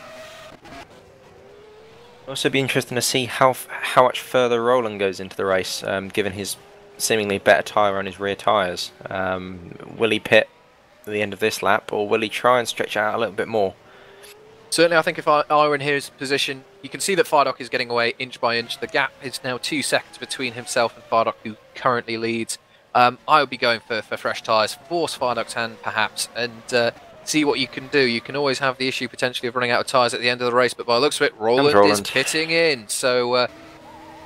Speaker 2: It'll also be interesting to see how much further Roland goes into the race, given his seemingly better tyre on his rear tyres. Will he pit at the end of this lap, or will he try and stretch it out a little bit more?
Speaker 1: Certainly, I think if I were in his position, you can see that Fardock is getting away inch by inch. The gap is now 2 seconds between himself and Fardock, who currently leads. I would be going for fresh tyres, force Fardock's hand perhaps, and see what you can do. You can always have the issue potentially of running out of tyres at the end of the race, but by the looks of it, Roland is pitting in. So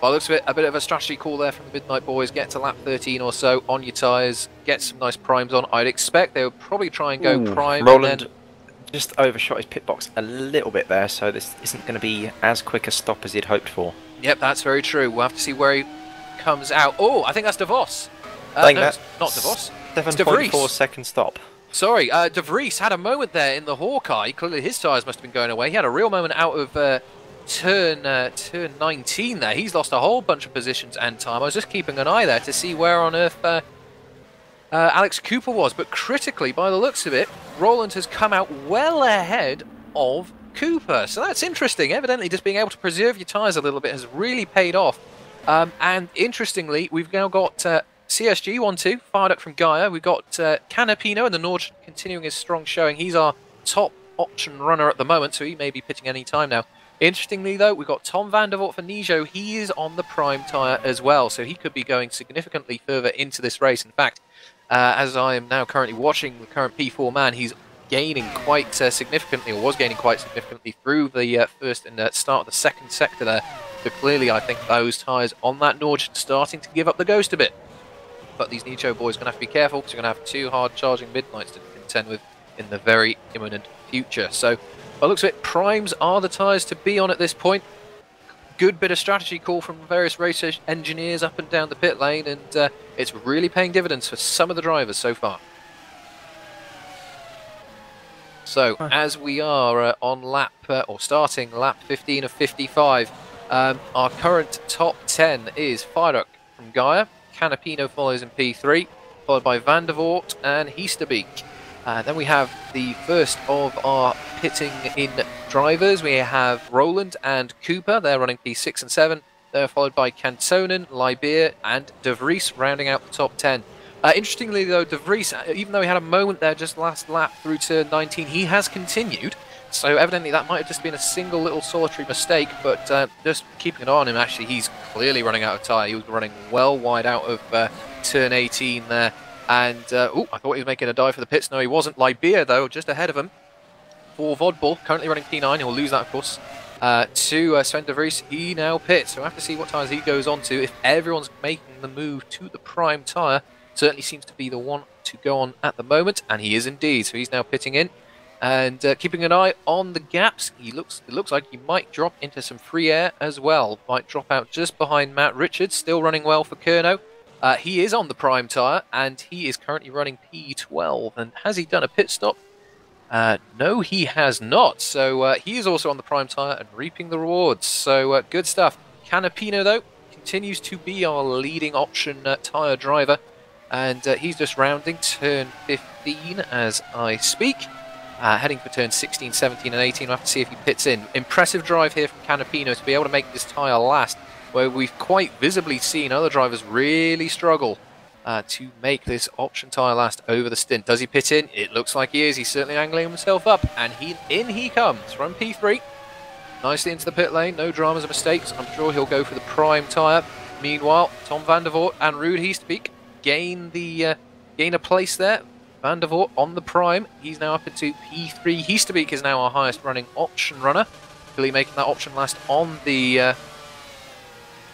Speaker 1: by the looks of it, a bit of a strategy call there from the Midnight Boys. Get to lap 13 or so on your tyres, get some nice primes on. I'd expect they would probably try and go prime.
Speaker 2: Roland
Speaker 1: and then
Speaker 2: just overshot his pit box a little bit there, so this isn't going to be as quick a stop as he'd hoped for.
Speaker 1: Yep, that's very true. We'll have to see where he comes out. Oh, I think that's De Vos.
Speaker 2: I think
Speaker 1: no,
Speaker 2: that's
Speaker 1: not De Vos.
Speaker 2: 7.4 second stop.
Speaker 1: Sorry, De Vries had a moment there in the Hawkeye. Clearly his tyres must have been going away. He had a real moment out of turn 19 there. He's lost a whole bunch of positions and time. I was just keeping an eye there to see where on earth Alex Cooper was. But critically, by the looks of it, Roland has come out well ahead of Cooper. So that's interesting. Evidently, just being able to preserve your tyres a little bit has really paid off. And interestingly, we've now got CSG 1-2, fired up from Gaia. We've got Canapino in the Nord continuing his strong showing. He's our top option runner at the moment, so he may be pitting any time now. Interestingly, though, we've got Tom van der Voort for Nijo. He is on the prime tyre as well, so he could be going significantly further into this race. In fact, as I am now currently watching the current P4 man, he's gaining quite significantly, or was gaining quite significantly through the first and start of the second sector there. So clearly, I think those tyres on that Nord are starting to give up the ghost a bit. But these Nicho boys are going to have to be careful, because they're going to have 2 hard-charging Midnights to contend with in the very imminent future. So, by the looks of it, primes are the tyres to be on at this point. Good bit of strategy call from various race engineers up and down the pit lane, and it's really paying dividends for some of the drivers so far. So, as we are on lap, or starting lap 15 of 55, our current top 10 is Fireduck from Gaia. Canapino follows in P3, followed by Van der Voort and Heasterbeek. Then we have the first of our pitting in drivers. We have Roland and Cooper. They're running P6 and 7. They're followed by Cantonen, Libeer and De Vries rounding out the top 10. Interestingly, though, De Vries, even though he had a moment there just last lap through turn 19, he has continued. So evidently that might have just been a single little solitary mistake, but just keeping an eye on him, actually, he's clearly running out of tyre. He was running well wide out of turn 18 there. And, oh, I thought he was making a dive for the pits. No, he wasn't. Libeer, though, just ahead of him for Vodball, currently running P9. He'll lose that, of course, to Sven De Vries. He now pits, so we'll have to see what tyres he goes on to. If everyone's making the move to the prime tyre, certainly seems to be the one to go on at the moment, and he is indeed. So he's now pitting in. And keeping an eye on the gaps, it looks like he might drop into some free air as well. Might drop out just behind Matt Richards, still running well for Kerno. He is on the prime tyre, and he is currently running P12. And has he done a pit stop? No, he has not. So he is also on the prime tyre and reaping the rewards. So good stuff. Canapino, though, continues to be our leading option tyre driver. And he's just rounding turn 15 as I speak. Heading for turns 16, 17 and 18. We'll have to see if he pits in. Impressive drive here from Canapino to be able to make this tyre last, where we've quite visibly seen other drivers really struggle to make this option tyre last over the stint. Does he pit in? It looks like he is. He's certainly angling himself up, and in he comes from P3. Nicely into the pit lane. No dramas or mistakes. I'm sure he'll go for the prime tyre. Meanwhile, Tom van der Voort and Ruud Heasterbeek gain a place there. Van der Voort on the prime. He's now up into P3. Heasterbeek is now our highest running option runner. Clearly making that option last on the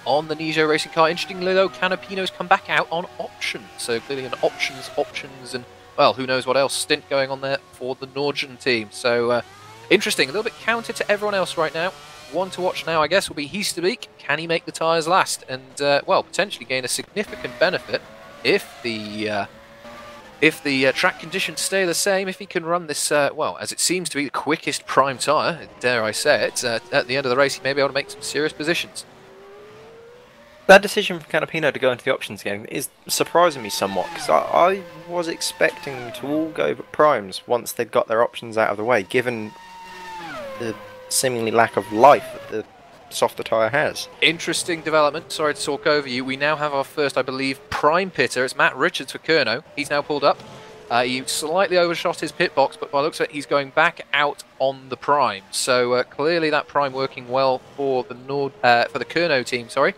Speaker 1: Nijo racing car. Interestingly, though, Canapino's come back out on options. So clearly an options, and well, who knows what else stint going on there for the Norwegian team. So interesting, a little bit counter to everyone else right now. One to watch now, I guess, will be Heasterbeek. Can he make the tyres last and, well, potentially gain a significant benefit if the track conditions stay the same, if he can run this, well, as it seems to be the quickest prime tyre, dare I say it, at the end of the race he may be able to make some serious positions.
Speaker 2: That decision from Canapino to go into the options game is surprising me somewhat, because I was expecting them to all go primes once they'd got their options out of the way, given the seemingly lack of life that the softer tyre has.
Speaker 1: Interesting development. Sorry to talk over you. We now have our first, I believe, prime pitter. It's Matt Richards for Kerno. He's now pulled up. He slightly overshot his pit box, but by the looks of it, he's going back out on the prime. So clearly that prime working well for the Kerno team. Sorry.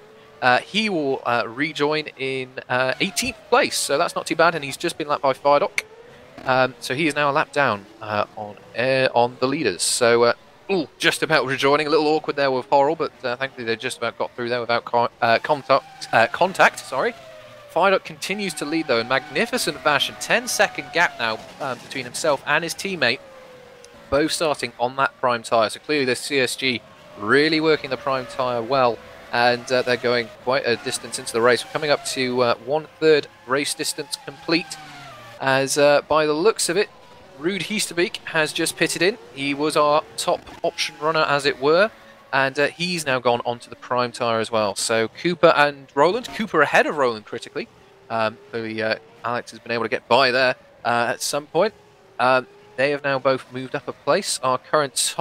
Speaker 1: He will rejoin in 18th place, so that's not too bad, and he's just been lapped by Firedock. So he is now a lap down on the leaders. So just about rejoining. A little awkward there with Horrell, but thankfully they just about got through there without contact. Sorry. Firedock continues to lead though in magnificent fashion. 10-second gap now between himself and his teammate, both starting on that prime tyre. So clearly the CSG really working the prime tyre well, and they're going quite a distance into the race. We're coming up to 1/3 race distance complete, as by the looks of it, Ruud Heasterbeek has just pitted in. He was our top option runner, as it were, and he's now gone onto the prime tyre as well. So Cooper and Roland, Cooper ahead of Roland critically. Clearly Alex has been able to get by there at some point. They have now both moved up a place. Our current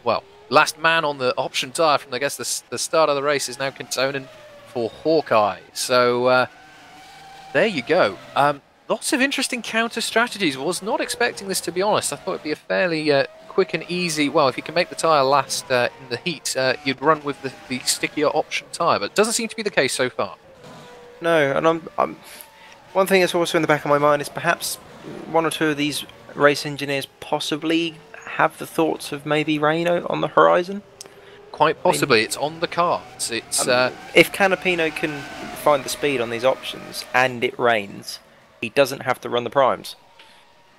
Speaker 1: well, last man on the option tyre from, I guess, the start of the race is now Kintonen for Hawkeye. So there you go. Lots of interesting counter strategies. Was not expecting this, to be honest. I thought it'd be a fairly quick and easy. Well, if you can make the tyre last in the heat, you'd run with the stickier option tyre, but it doesn't seem to be the case so far.
Speaker 2: No, and I'm one thing that's also in the back of my mind is perhaps one or two of these race engineers possibly have the thoughts of maybe rain on the horizon.
Speaker 1: Quite possibly, it's on the cards. It's
Speaker 2: if Canapino can find the speed on these options and it rains, he doesn't have to run the primes.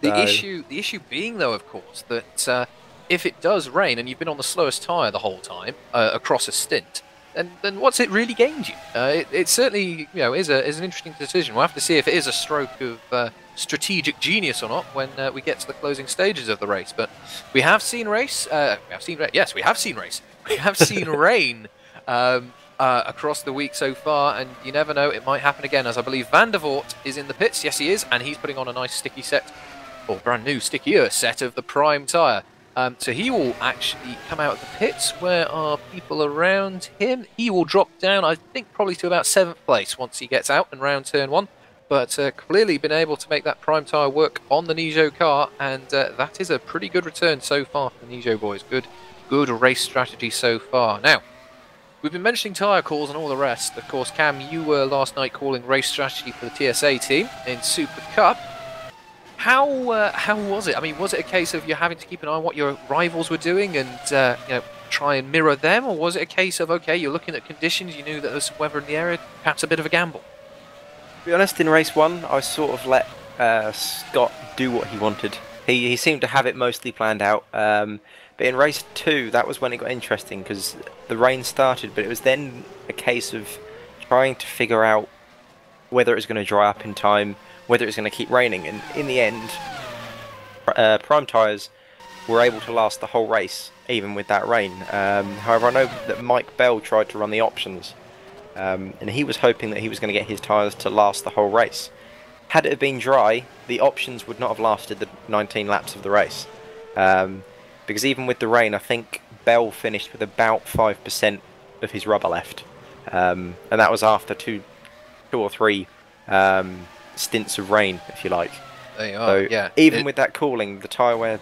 Speaker 1: The issue being, though, of course, that if it does rain and you've been on the slowest tyre the whole time across a stint, then what's it really gained you? It certainly, is an interesting decision. We'll have to see if it is a stroke of strategic genius or not when we get to the closing stages of the race. But we have seen race. Yes, we have seen race. We have seen rain across the week so far, and you never know, it might happen again, as I believe Van der Voort is in the pits. Yes, he is, and he's putting on a nice sticky set, or brand new, stickier set of the prime tyre. So he will actually come out of the pits. Where are people around him? He will drop down, I think, probably to about 7th place once he gets out and round turn 1. But clearly been able to make that prime tyre work on the Nijo car, and that is a pretty good return so far for the Nijo boys. Good race strategy so far. Now, we've been mentioning tyre calls and all the rest. Of course, Cam, you were last night calling race strategy for the TSA team in Super Cup. How was it? I mean, was it a case of you having to keep an eye on what your rivals were doing and try and mirror them, or was it a case of, okay, you're looking at conditions, you knew that there was some weather in the area, perhaps a bit of a gamble?
Speaker 2: To be honest, in race 1, I sort of let Scott do what he wanted. He seemed to have it mostly planned out. But in race 2, that was when it got interesting, because the rain started, but it was then a case of trying to figure out whether it was going to dry up in time, whether it was going to keep raining, and in the end, prime tyres were able to last the whole race, even with that rain. However, I know that Mike Bell tried to run the options, and he was hoping that he was going to get his tyres to last the whole race. Had it been dry, the options would not have lasted the 19 laps of the race. Because even with the rain, I think Bell finished with about 5% of his rubber left. And that was after two or three stints of rain, if you like.
Speaker 1: There you are,
Speaker 2: so
Speaker 1: yeah.
Speaker 2: Even with that cooling, the tyre wear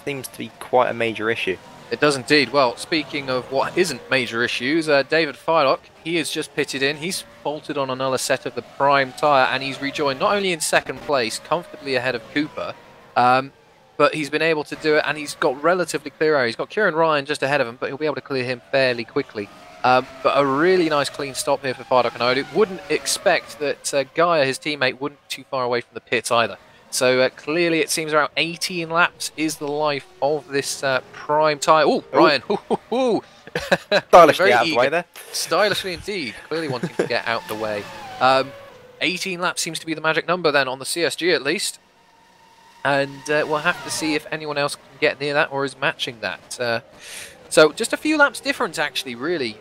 Speaker 2: seems to be quite a major issue.
Speaker 1: It does indeed. Well, speaking of what isn't major issues, David Firelock, he has just pitted in. He's bolted on another set of the prime tyre, and he's rejoined not only in 2nd place, comfortably ahead of Cooper, but he's been able to do it, and he's got relatively clear air. He's got Kieran Ryan just ahead of him, but he'll be able to clear him fairly quickly. But a really nice clean stop here for Fardok and Odu. Wouldn't expect that Gaia, his teammate, wouldn't be too far away from the pits either. So clearly it seems around 18 laps is the life of this prime tyre. Oh, Ryan.
Speaker 2: Stylishly out of the way there.
Speaker 1: Stylishly indeed. Clearly wanting to get out the way. 18 laps seems to be the magic number then on the CSG at least. And we'll have to see if anyone else can get near that or is matching that. So just a few laps difference actually, really.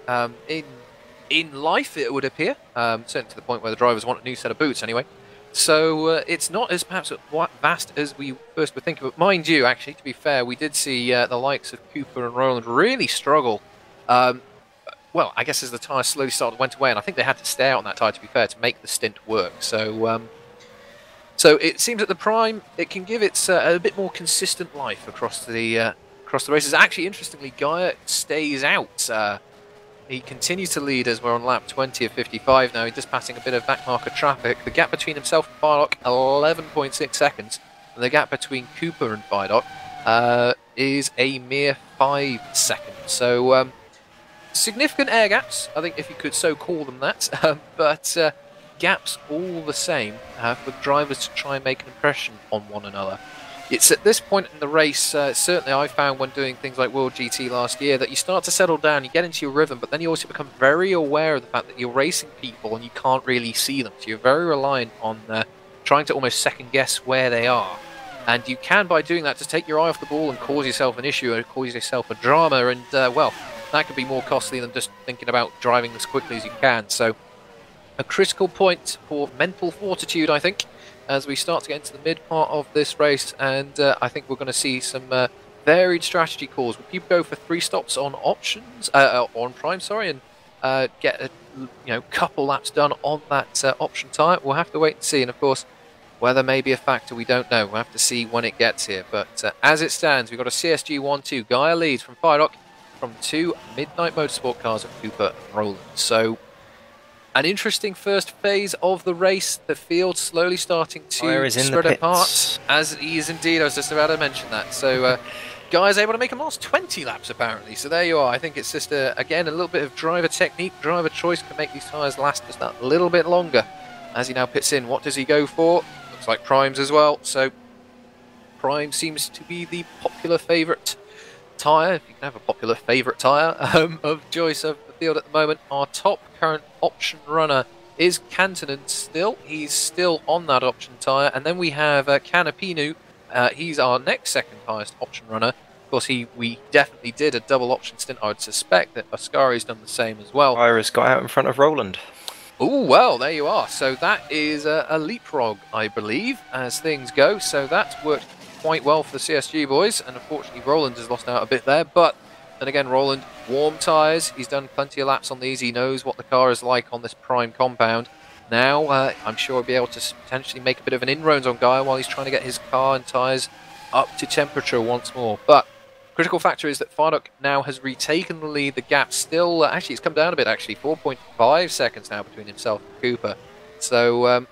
Speaker 1: In life, it would appear. Certainly to the point where the drivers want a new set of boots anyway. So it's not as perhaps vast as we first were thinking. But mind you, actually, to be fair, we did see the likes of Cooper and Roland really struggle. Well, I guess as the tyre slowly went away, and I think they had to stay out on that tyre, to be fair, to make the stint work. So so it seems that the Prime, it can give it a bit more consistent life across the races. Actually, interestingly, Gaia stays out. He continues to lead as we're on lap 20 of 55 now. He's just passing a bit of backmarker traffic. The gap between himself and Fardok, 11.6 seconds. And the gap between Cooper and Fardok is a mere 5 seconds. So significant air gaps, I think, if you could so call them that. But gaps all the same for drivers to try and make an impression on one another. It's at this point in the race, certainly I found when doing things like World GT last year, that you start to settle down, you get into your rhythm, but then you also become very aware of the fact that you're racing people and you can't really see them. So you're very reliant on trying to almost second guess where they are. And you can, by doing that, just take your eye off the ball and cause yourself an issue or cause yourself a drama. And, well, that could be more costly than just thinking about driving as quickly as you can. So a critical point for mental fortitude, I think, as we start to get into the mid part of this race, and I think we're going to see some varied strategy calls. Will people go for 3 stops on options, on Prime, sorry, and get a couple laps done on that option tyre? We'll have to wait and see, and of course, weather may be a factor. We don't know. We'll have to see when it gets here. But as it stands, we've got a CSG 1-2. Gaia leads from Fardok from 2 Midnight Motorsport cars of Cooper and Roland. So an interesting first phase of the race. The field slowly starting to spread apart. As he is indeed. I was just about to mention that. So Guy's able to make him last 20 laps apparently. So there you are. I think it's just, again, a little bit of driver technique. Driver choice can make these tyres last just that little bit longer. As he now pits in, what does he go for? Looks like Primes as well. So Prime seems to be the popular favourite tyre, if you can have a popular favourite tyre, of choice of the field at the moment. Our top current option runner is Kantonen still. He's still on that option tyre. And then we have Kanapinu. He's our next second highest option runner. Of course, we definitely did a double option stint. I would suspect that Ascari's done the same as well.
Speaker 2: Ira's got out in front of Roland.
Speaker 1: Oh, well, there you are. So that is a leapfrog, I believe, as things go. So that's worked quite well for the CSG boys. And unfortunately, Roland has lost out a bit there. But then again, Roland, warm tyres. He's done plenty of laps on these. He knows what the car is like on this prime compound. Now, I'm sure he'll be able to potentially make a bit of an inroads on Gaia while he's trying to get his car and tyres up to temperature once more. But critical factor is that Fardok now has retaken the lead. The gap still, actually, it's come down a bit, actually. 4.5 seconds now between himself and Cooper. So,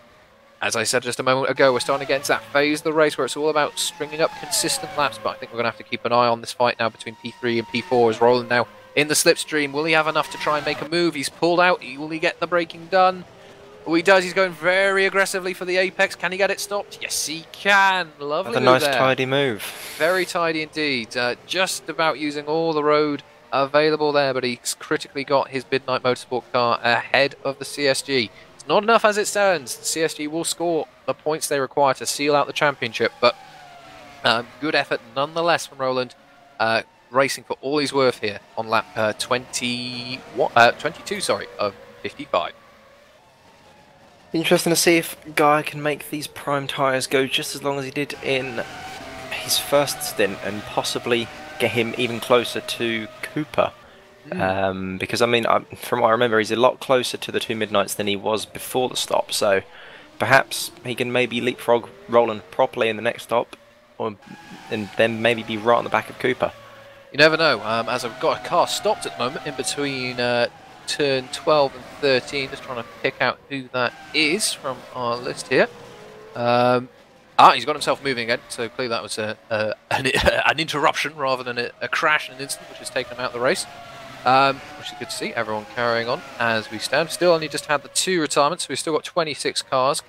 Speaker 1: as I said just a moment ago, we're starting to get into that phase of the race where it's all about stringing up consistent laps. But I think we're going to have to keep an eye on this fight now between P3 and P4 as Roland now in the slipstream. Will he have enough to try and make a move? He's pulled out. Will he get the braking done? Oh, he does. He's going very aggressively for the apex. Can he get it stopped? Yes, he can. Lovely move.
Speaker 2: That's a nice, tidy move. Very
Speaker 1: tidy indeed. Just about using all the road available there, but he's critically got his Midnight Motorsport car ahead of the CSG. It's not enough as it stands. The CSG will score the points they require to seal out the championship, but good effort nonetheless from Roland. Racing for all he's worth here on lap 22 of 55.
Speaker 2: Interesting to see if Guy can make these prime tyres go just as long as he did in his first stint and possibly get him even closer to Cooper. Because, I mean, from what I remember, he's a lot closer to the 2 Midnights than he was before the stop. So perhaps he can maybe leapfrog Roland properly in the next stop and then maybe be right on the back of Cooper.
Speaker 1: You never know. As I've got a car stopped at the moment in between turn 12 and 13, just trying to pick out who that is from our list here. He's got himself moving again, so clearly that was an interruption rather than a crash in an instant, which has taken him out of the race. Which is good to see. Everyone carrying on as we stand. Still only just had the 2 retirements, so we've still got 26 cars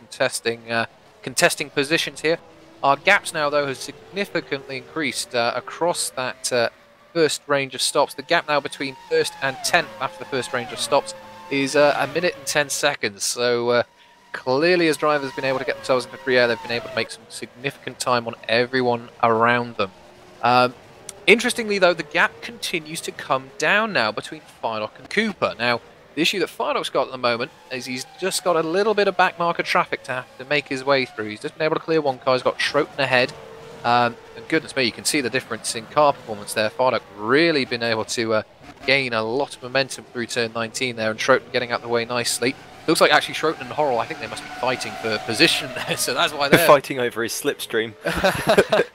Speaker 1: contesting positions here. Our gaps now, though, has significantly increased across that first range of stops. The gap now between first and 10th after the first range of stops is 1 minute and 10 seconds. So clearly, as drivers have been able to get themselves into free air, they've been able to make some significant time on everyone around them. Interestingly, though, the gap continues to come down now between Fidock and Cooper. Now, the issue that Fidock's got at the moment is he's just got a little bit of backmarker traffic to have to make his way through. He's just been able to clear one car. He's got Schroten ahead. And goodness me, you can see the difference in car performance there. Fidock really been able to gain a lot of momentum through turn 19 there, and Schroten getting out the way nicely. Looks like actually Schroten and Horrell, I think they must be fighting for position there, so that's why they're
Speaker 2: fighting over his slipstream.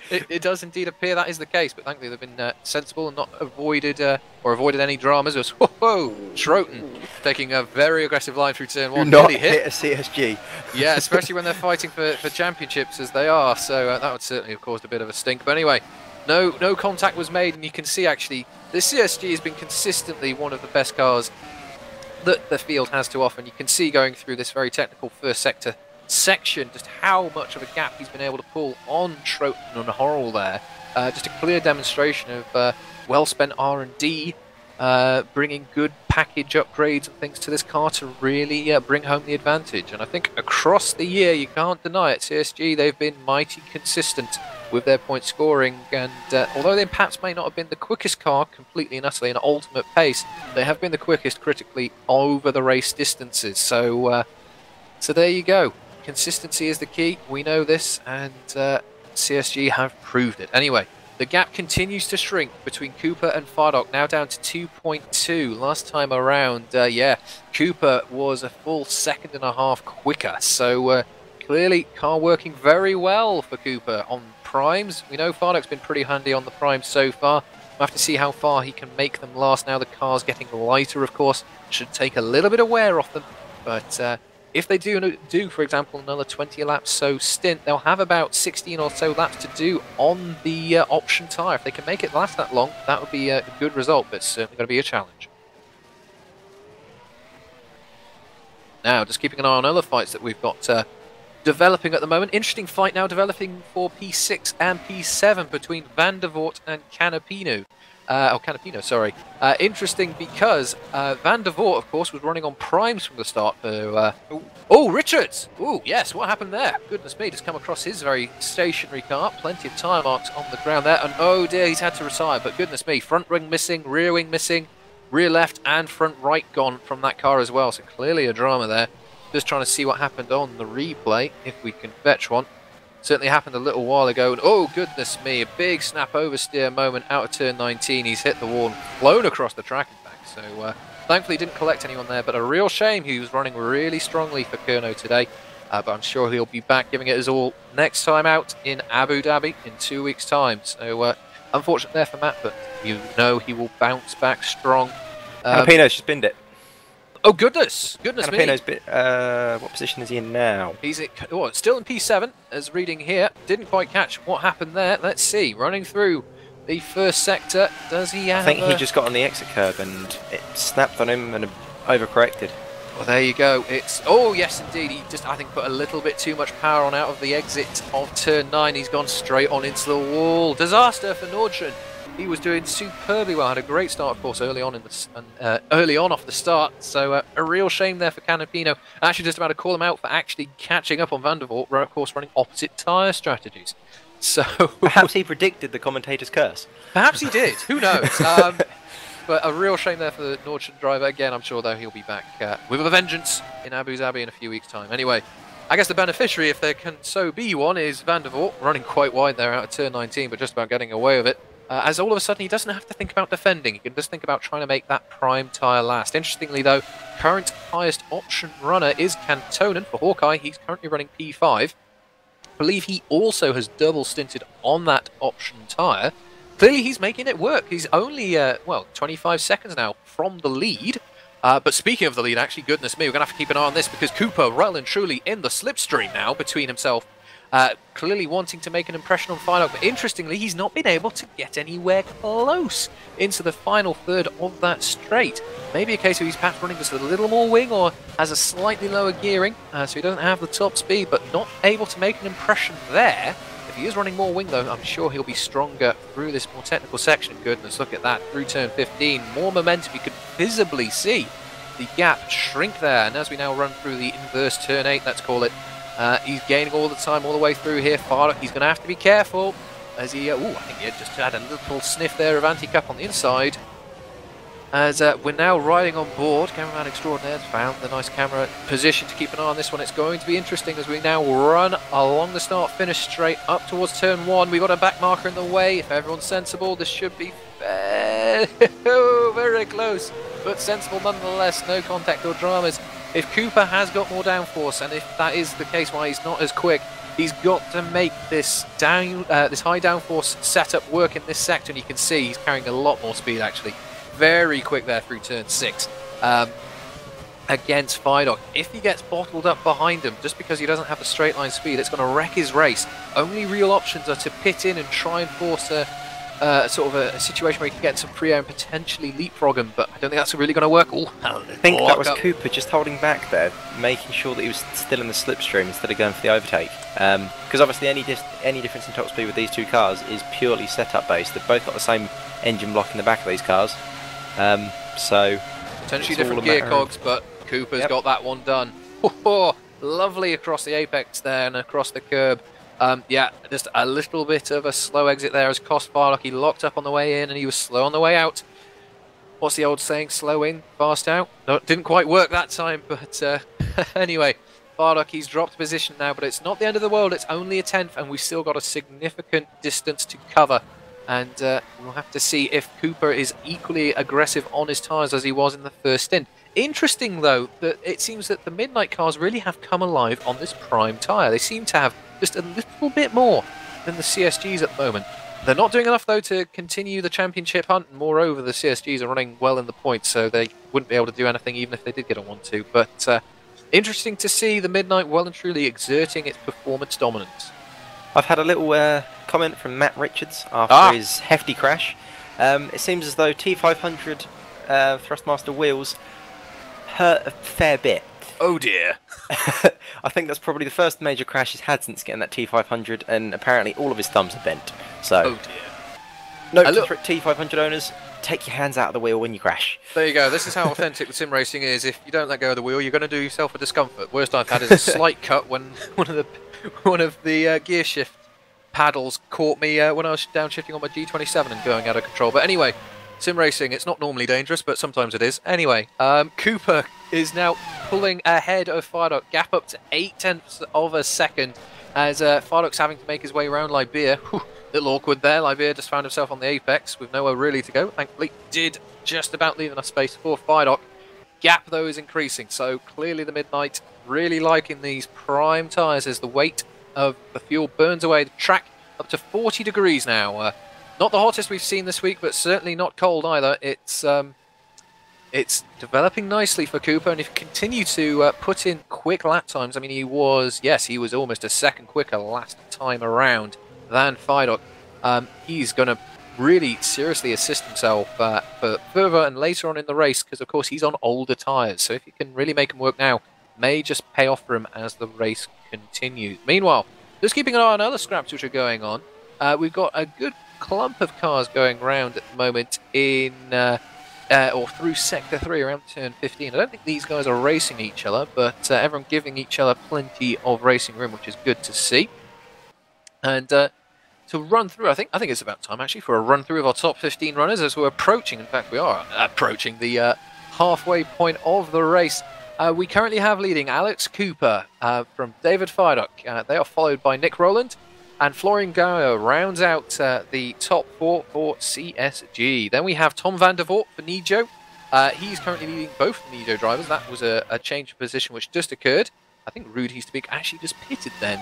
Speaker 1: It does indeed appear that is the case, but thankfully they've been sensible and not avoided any dramas. It was, whoa, Schroten taking a very aggressive line through turn 1.
Speaker 2: Not hit a CSG.
Speaker 1: Yeah, especially when they're fighting for championships as they are, so that would certainly have caused a bit of a stink. But anyway, no contact was made, and you can see actually the CSG has been consistently one of the best cars that the field has to offer. And you can see going through this very technical first sector section just how much of a gap he's been able to pull on Schroten and Horrell there. Just a clear demonstration of well-spent R&D, bringing good package upgrades and things to this car to really bring home the advantage. And I think across the year, you can't deny it, CSG, they've been mighty consistent with their point scoring, and although they perhaps may not have been the quickest car completely and utterly in ultimate pace, they have been the quickest critically over the race distances. So there you go. Consistency is the key. We know this, and CSG have proved it. Anyway, the gap continues to shrink between Cooper and Fidock, now down to 2.2. Last time around, yeah, Cooper was a full 1.5 seconds quicker. So clearly, car working very well for Cooper on primes. We know Fidock's been pretty handy on the primes so far. We'll have to see how far he can make them last. Now the car's getting lighter, of course. Should take a little bit of wear off them. But if they do, for example, another 20 laps so stint, they'll have about 16 or so laps to do on the option tyre. If they can make it last that long, that would be a good result, but it's certainly going to be a challenge. Now, just keeping an eye on other fights that we've got developing at the moment. Interesting fight now developing for P6 and P7 between Van der Voort and Canapino. Canapino, sorry. Interesting because Van der Voort, of course, was running on primes from the start. Oh, Richards! Oh, yes, what happened there? Goodness me, just come across his very stationary car. Plenty of tyre marks on the ground there. And oh dear, he's had to retire. But goodness me, front wing missing, rear wing missing, rear left and front right gone from that car as well. So clearly a drama there. Just trying to see what happened on the replay, if we can fetch one. Certainly happened a little while ago. And oh, goodness me, a big snap oversteer moment out of turn 19. He's hit the wall and flown across the track, in fact. So thankfully didn't collect anyone there, but a real shame. He was running really strongly for Kerno today. But I'm sure he'll be back giving it his all next time out in Abu Dhabi in 2 weeks' time. So unfortunate there for Matt, but you know he will bounce back strong.
Speaker 2: Canapino's just binned it.
Speaker 1: Oh, goodness me.
Speaker 2: What position is he in now?
Speaker 1: He's still in P7, as reading here. Didn't quite catch what happened there. Let's see. Running through the first sector. Does he have
Speaker 2: I think he just got on the exit curb and it snapped on him and overcorrected.
Speaker 1: Well, there you go. Oh, yes, indeed. He just, I think, put a little bit too much power on out of the exit of turn 9. He's gone straight on into the wall. Disaster for Nordström. He was doing superbly well. Had a great start, of course, early on off the start. So a real shame there for Canapino. Actually, just about to call him out for actually catching up on Van der Voort, of course, running opposite tyre strategies. So
Speaker 2: perhaps he predicted the commentator's curse.
Speaker 1: Perhaps he did. Who knows? But a real shame there for the Nordström driver. Again, I'm sure, though, he'll be back with a vengeance in Abu Dhabi in a few weeks' time. Anyway, I guess the beneficiary, if there can so be one, is Van der Voort, running quite wide there out of turn 19, but just about getting away with it. As all of a sudden he doesn't have to think about defending, he can just think about trying to make that prime tyre last. Interestingly though, current highest option runner is Kantonen for Hawkeye. He's currently running P5. I believe he also has double stinted on that option tyre. Clearly he's making it work. He's only, 25 seconds now from the lead. But speaking of the lead, actually, goodness me, we're going to have to keep an eye on this because Cooper well and truly in the slipstream now between himself clearly wanting to make an impression on Fidok, but interestingly, he's not been able to get anywhere close into the final third of that straight. Maybe a case of he's perhaps running just a little more wing or has a slightly lower gearing, so he doesn't have the top speed, but not able to make an impression there. If he is running more wing, though, I'm sure he'll be stronger through this more technical section. Goodness, look at that, through turn 15. More momentum, you could visibly see the gap shrink there. And as we now run through the inverse turn 8, let's call it, he's gaining all the time, all the way through here. Fidok, he's going to have to be careful as he, I think he just had a little sniff there of anti-cap on the inside. As we're now riding on board, cameraman extraordinaire has found the nice camera position to keep an eye on this one. It's going to be interesting as we now run along the start-finish straight up towards turn 1. We've got a back marker in the way. If everyone's sensible, this should be very close, but sensible nonetheless. No contact or dramas. If Cooper has got more downforce, and if that is the case why he's not as quick, he's got to make this this high downforce setup work in this sector. And you can see he's carrying a lot more speed actually. Very quick there through turn 6 against Fidok. If he gets bottled up behind him just because he doesn't have the straight line speed, it's going to wreck his race. Only real options are to pit in and try and force a sort of a situation where he can get some free air and potentially leapfrog him, but I don't think that's really going to work.
Speaker 2: I think that was Cooper just holding back there, making sure that he was still in the slipstream instead of going for the overtake. Because obviously any difference in top speed with these two cars is purely setup based. They've both got the same engine block in the back of these cars. So
Speaker 1: potentially different gear cogs, but Cooper's got that one done. Lovely across the apex there and across the curb. Yeah, just a little bit of a slow exit there as cost Fidok. He locked up on the way in and he was slow on the way out. What's the old saying? Slow in, fast out? No, it didn't quite work that time, but anyway, Fidok, he's dropped position now, but it's not the end of the world. It's only a 10th and we've still got a significant distance to cover. And we'll have to see if Cooper is equally aggressive on his tyres as he was in the first stint. Interesting, though, that it seems that the Midnight cars really have come alive on this prime tyre. They seem to have just a little bit more than the CSGs at the moment. They're not doing enough, though, to continue the championship hunt. And moreover, the CSGs are running well in the points, so they wouldn't be able to do anything even if they did get a 1-2. But interesting to see the Midnight well and truly exerting its performance dominance.
Speaker 2: I've had a little comment from Matt Richards after his hefty crash. It seems as though T500 Thrustmaster wheels hurt a fair bit.
Speaker 1: Oh dear.
Speaker 2: I think that's probably the first major crash he's had since getting that T500, and apparently all of his thumbs are bent. So,
Speaker 1: oh dear.
Speaker 2: Note to T500 owners, take your hands out of the wheel when you crash.
Speaker 1: There you go. This is how authentic the sim racing is. If you don't let go of the wheel, you're going to do yourself a discomfort. Worst I've had is a slight cut when one of the gear shift paddles caught me when I was downshifting on my G27 and going out of control. But anyway, sim racing, it's not normally dangerous, but sometimes it is. Anyway, Cooper is now pulling ahead of Fidok, gap up to 0.8 of a second as Fidok's having to make his way around Liberia. Little awkward there. Liberia just found himself on the apex with nowhere really to go. Thankfully, did just about leave enough space for Fidok. Gap, though, is increasing, so clearly the Midnight really liking these prime tyres as the weight of the fuel burns away the track up to 40 degrees now. Not the hottest we've seen this week, but certainly not cold either. It's developing nicely for Cooper, and if you continue to put in quick lap times, I mean, he was almost a second quicker last time around than Fidok. He's going to really seriously assist himself for further and later on in the race, because of course he's on older tyres, so if you can really make him work now, may just pay off for him as the race continues. Meanwhile, just keeping an eye on other scraps which are going on, we've got a good clump of cars going round at the moment in or through Sector 3 around turn 15. I don't think these guys are racing each other, but everyone giving each other plenty of racing room, which is good to see. And to run through, I think it's about time actually for a run through of our top 15 runners as we're approaching, in fact we are approaching the halfway point of the race. We currently have leading Alex Cooper from David Fidok. They are followed by Nick Rowland, and Florian Gauer rounds out the top 4 for CSG. Then we have Tom van der Voort for Nijo. He's currently leading both the Nijo drivers. That was a change of position which just occurred. I think Ruud Heestebeek actually just pitted then.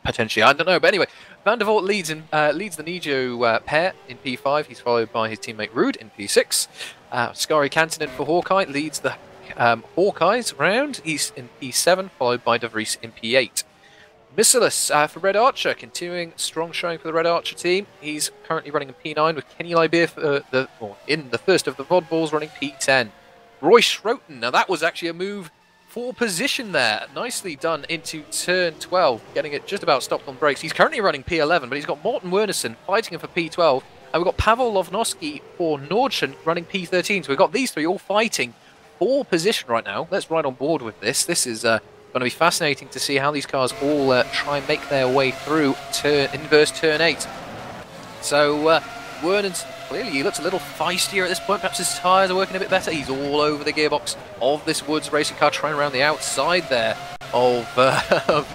Speaker 1: Potentially, I don't know. But anyway, van der Voort leads the Nijo pair in P5. He's followed by his teammate Ruud in P6. Skari Kantonen for Hawkeye leads the Hawkeyes round. He's in P7, followed by De Vries in P8. Missilus for Red Archer, continuing strong showing for the Red Archer team. He's currently running in P9 with Kenny Lybeer in the first of the VOD balls running P10. Roy Schroten, now that was actually a move for position there. Nicely done into turn 12, getting it just about stopped on brakes. He's currently running P11, but he's got Morten Wernerson fighting him for P12. And we've got Pavel Lovnosky for Nordschen running P13. So we've got these three all fighting for position right now. Let's ride on board with this. This is going to be fascinating to see how these cars all try and make their way through inverse turn 8. So Wernerson, clearly he looks a little feistier at this point. Perhaps his tyres are working a bit better. He's all over the gearbox of this Woods racing car, trying around the outside there of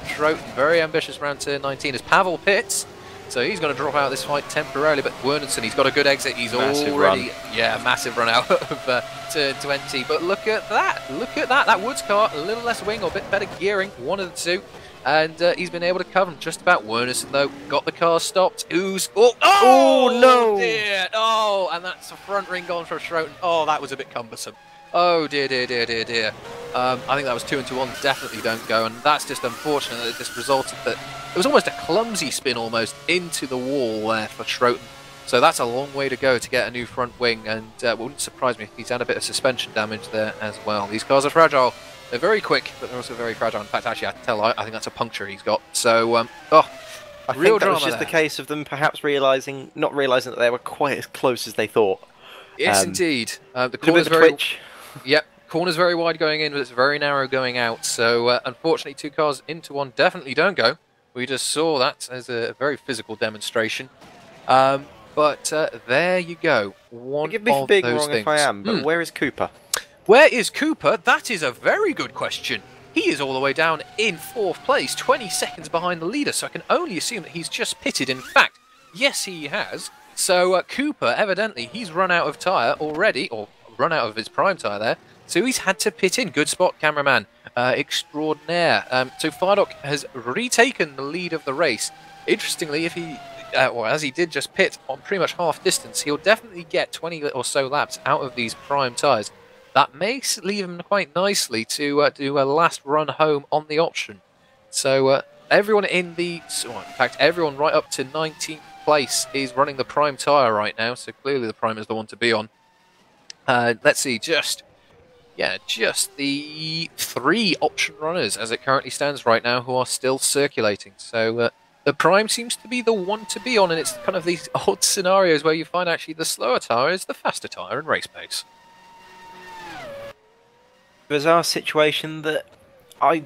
Speaker 1: Schroten. Very ambitious around turn 19 as Pavel pits. So he's going to drop out of this fight temporarily, but Wernerson, he's got a good exit. He's already, massive run out of turn 20. But look at that. That Woods car, a little less wing or a bit better gearing, one of the two. And he's been able to cover him just about. Wernerson, though, got the car stopped. Oh,
Speaker 2: no!
Speaker 1: Dear. Oh, and that's a front ring gone from Schroten. Oh, that was a bit cumbersome. Oh, dear. I think that was 2 into 1. Definitely don't go. And that's just unfortunate that it just resulted that it was almost a clumsy spin almost into the wall there for Schroten. So that's a long way to go to get a new front wing. And it wouldn't surprise me if he's had a bit of suspension damage there as well. These cars are fragile. They're very quick, but they're also very fragile. In fact, actually, I can tell. I think that's a puncture he's got. So,
Speaker 2: I think that was just the case of them perhaps not realising that they were quite as close as they thought.
Speaker 1: Yes, indeed. The corner's very twitch. Yep, corner's very wide going in, but it's very narrow going out. So, unfortunately, 2 cars into 1 definitely don't go. We just saw that as a very physical demonstration. But there you go.
Speaker 2: Forgive me for being wrong if I am, but where is Cooper?
Speaker 1: Where is Cooper? That is a very good question. He is all the way down in 4th place, 20 seconds behind the leader, so I can only assume that he's just pitted. In fact, yes, he has. So Cooper, evidently, he's run out of tyre already, or run out of his prime tyre there, so he's had to pit in. Good spot, cameraman. Extraordinaire. So Fardock has retaken the lead of the race. Interestingly, if he, as he did just pit on pretty much half distance, he'll definitely get 20 or so laps out of these prime tyres. That may leave him quite nicely to do a last run home on the option. So everyone in the, in fact, everyone right up to 19th place is running the prime tyre right now. So clearly the prime is the one to be on. Let's see, just the 3 option runners as it currently stands right now who are still circulating. So the prime seems to be the one to be on, and it's kind of these odd scenarios where you find actually the slower tyre is the faster tyre in race pace.
Speaker 2: Bizarre situation that I'm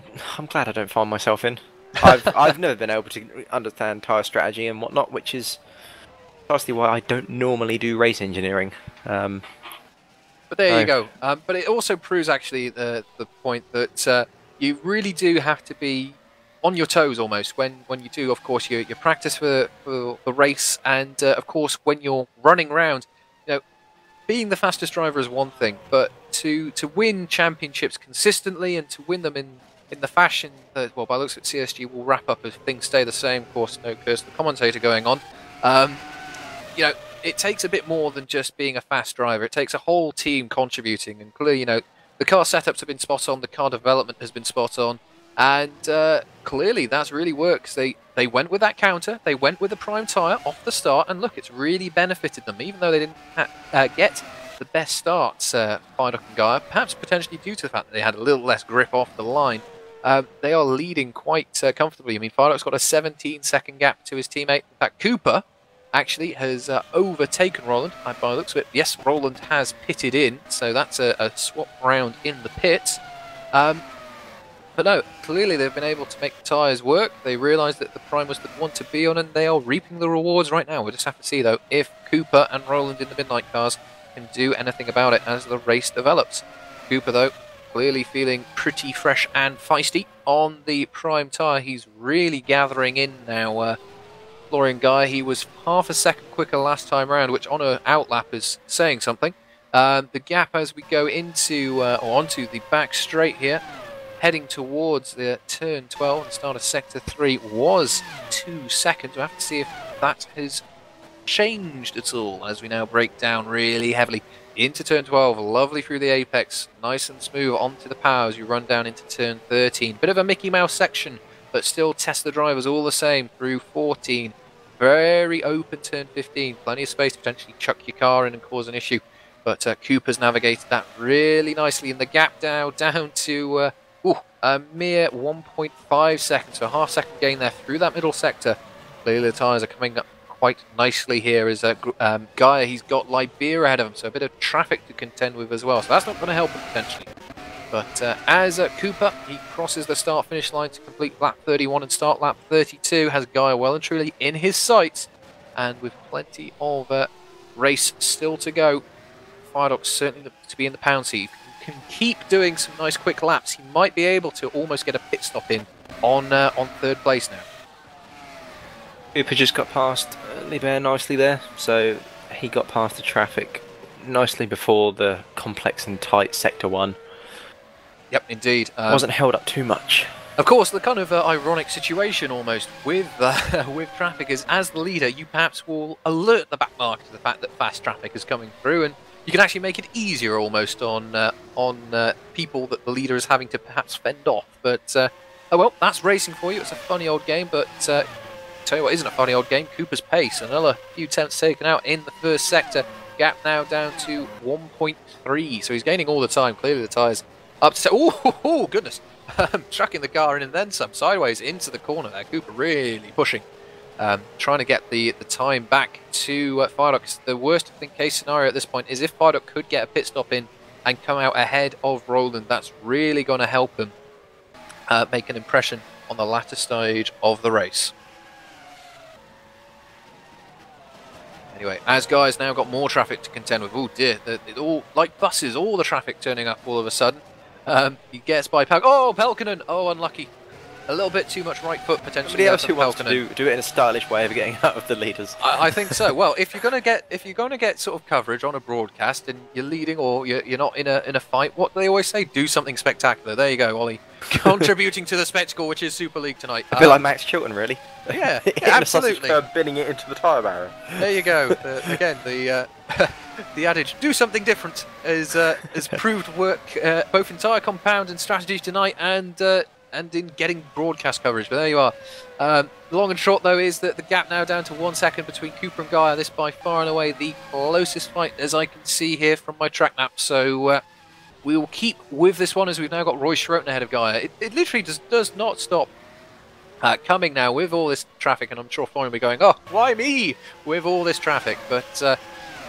Speaker 2: glad I don't find myself in. I've never been able to understand tyre strategy and whatnot, which is precisely why I don't normally do race engineering.
Speaker 1: But there you go. But it also proves actually the point that you really do have to be on your toes almost when you do, of course, your practice for the race, and of course when you're running around. You know, being the fastest driver is one thing, but to win championships consistently and to win them in the fashion that, well, by looks at CSG will wrap up if things stay the same. Of course, no curse to the commentator going on. You know, it takes a bit more than just being a fast driver. It takes a whole team contributing, and clearly, you know, the car setups have been spot on, the car development has been spot on, and clearly that's really worked. They went with that counter, they went with the prime tyre off the start, and look, it's really benefited them, even though they didn't get the best starts, Fardock and Gaia, perhaps potentially due to the fact that they had a little less grip off the line. They are leading quite comfortably. I mean, Fardock's got a 17-second gap to his teammate. In fact, Cooper actually has overtaken Roland, by the looks of it. Yes, Roland has pitted in, so that's a swap round in the pits. But no, clearly they've been able to make the tyres work. They realised that the prime was the one to be on, and they are reaping the rewards right now. We'll just have to see, though, if Cooper and Roland in the Midnight cars can do anything about it as the race develops. Cooper, though, clearly feeling pretty fresh and feisty on the prime tyre. He's really gathering in now. Florian Guy, he was half a second quicker last time around, which on an outlap is saying something. The gap as we go into or onto the back straight here, heading towards the turn 12 and start of sector 3, was 2 seconds. We'll have to see if that has changed at all as we now break down really heavily into turn 12. Lovely through the apex, nice and smooth onto the power as you run down into turn 13. Bit of a Mickey Mouse section but still test the drivers all the same through 14. Very open turn 15, plenty of space to potentially chuck your car in and cause an issue. But Cooper's navigated that really nicely in the gap now, down to a mere 1.5 seconds, so a half-second gain there through that middle sector. Clearly the tyres are coming up quite nicely here as Gaia, he's got Liberia ahead of him, so a bit of traffic to contend with as well, so that's not going to help him potentially. But as Cooper, he crosses the start-finish line to complete lap 31 and start lap 32, has Gaia well and truly in his sights, and with plenty of race still to go, Firedox certainly looks to be in the pound seat. Can keep doing some nice quick laps, he might be able to almost get a pit stop in on third place now.
Speaker 2: Cooper just got past Liber nicely there, so he got past the traffic nicely before the complex and tight sector 1.
Speaker 1: Yep, indeed.
Speaker 2: Wasn't held up too much.
Speaker 1: Of course, the kind of ironic situation almost with with traffic is, as the leader, you perhaps will alert the back marker to the fact that fast traffic is coming through, and you can actually make it easier almost on people that the leader is having to perhaps fend off. But oh well, that's racing for you. It's a funny old game, but tell you what isn't a funny old game. Cooper's pace, another few tenths taken out in the first sector. Gap now down to 1.3, so he's gaining all the time. Clearly the tyres up to... Oh, goodness. Trucking the car in and then some, sideways into the corner there. Cooper really pushing. Trying to get the time back to Firedox. The worst case scenario at this point is if Firedox could get a pit stop in and come out ahead of Roland, that's really going to help him make an impression on the latter stage of the race. Anyway, as Guy's now got more traffic to contend with. Oh dear, it all like buses, all the traffic turning up all of a sudden. He gets by Oh, Pelkonen! Oh, unlucky. A little bit too much right foot potentially.
Speaker 2: Somebody else who wants to do it in a stylish way of getting out of the leaders.
Speaker 1: I think so. Well, if you're going to get sort of coverage on a broadcast and you're leading or you're not in a fight, what do they always say? Do something spectacular. There you go, Ollie. Contributing to the spectacle, which is Super League tonight.
Speaker 2: A bit like Max Chilton, really.
Speaker 1: Yeah, absolutely.
Speaker 2: Binning it into the tyre barrier.
Speaker 1: There you go. Again, the the adage "do something different" has proved work both in tyre compound and strategy tonight, and in getting broadcast coverage. But there you are. Long and short, though, is that the gap now down to 1 second between Cooper and Gaia. This by far and away the closest fight, as I can see here from my track map. So we will keep with this one, as we've now got Roy Schroeter ahead of Gaia. It literally just does not stop coming now with all this traffic, and I'm sure Florian will be going, oh, why me with all this traffic? But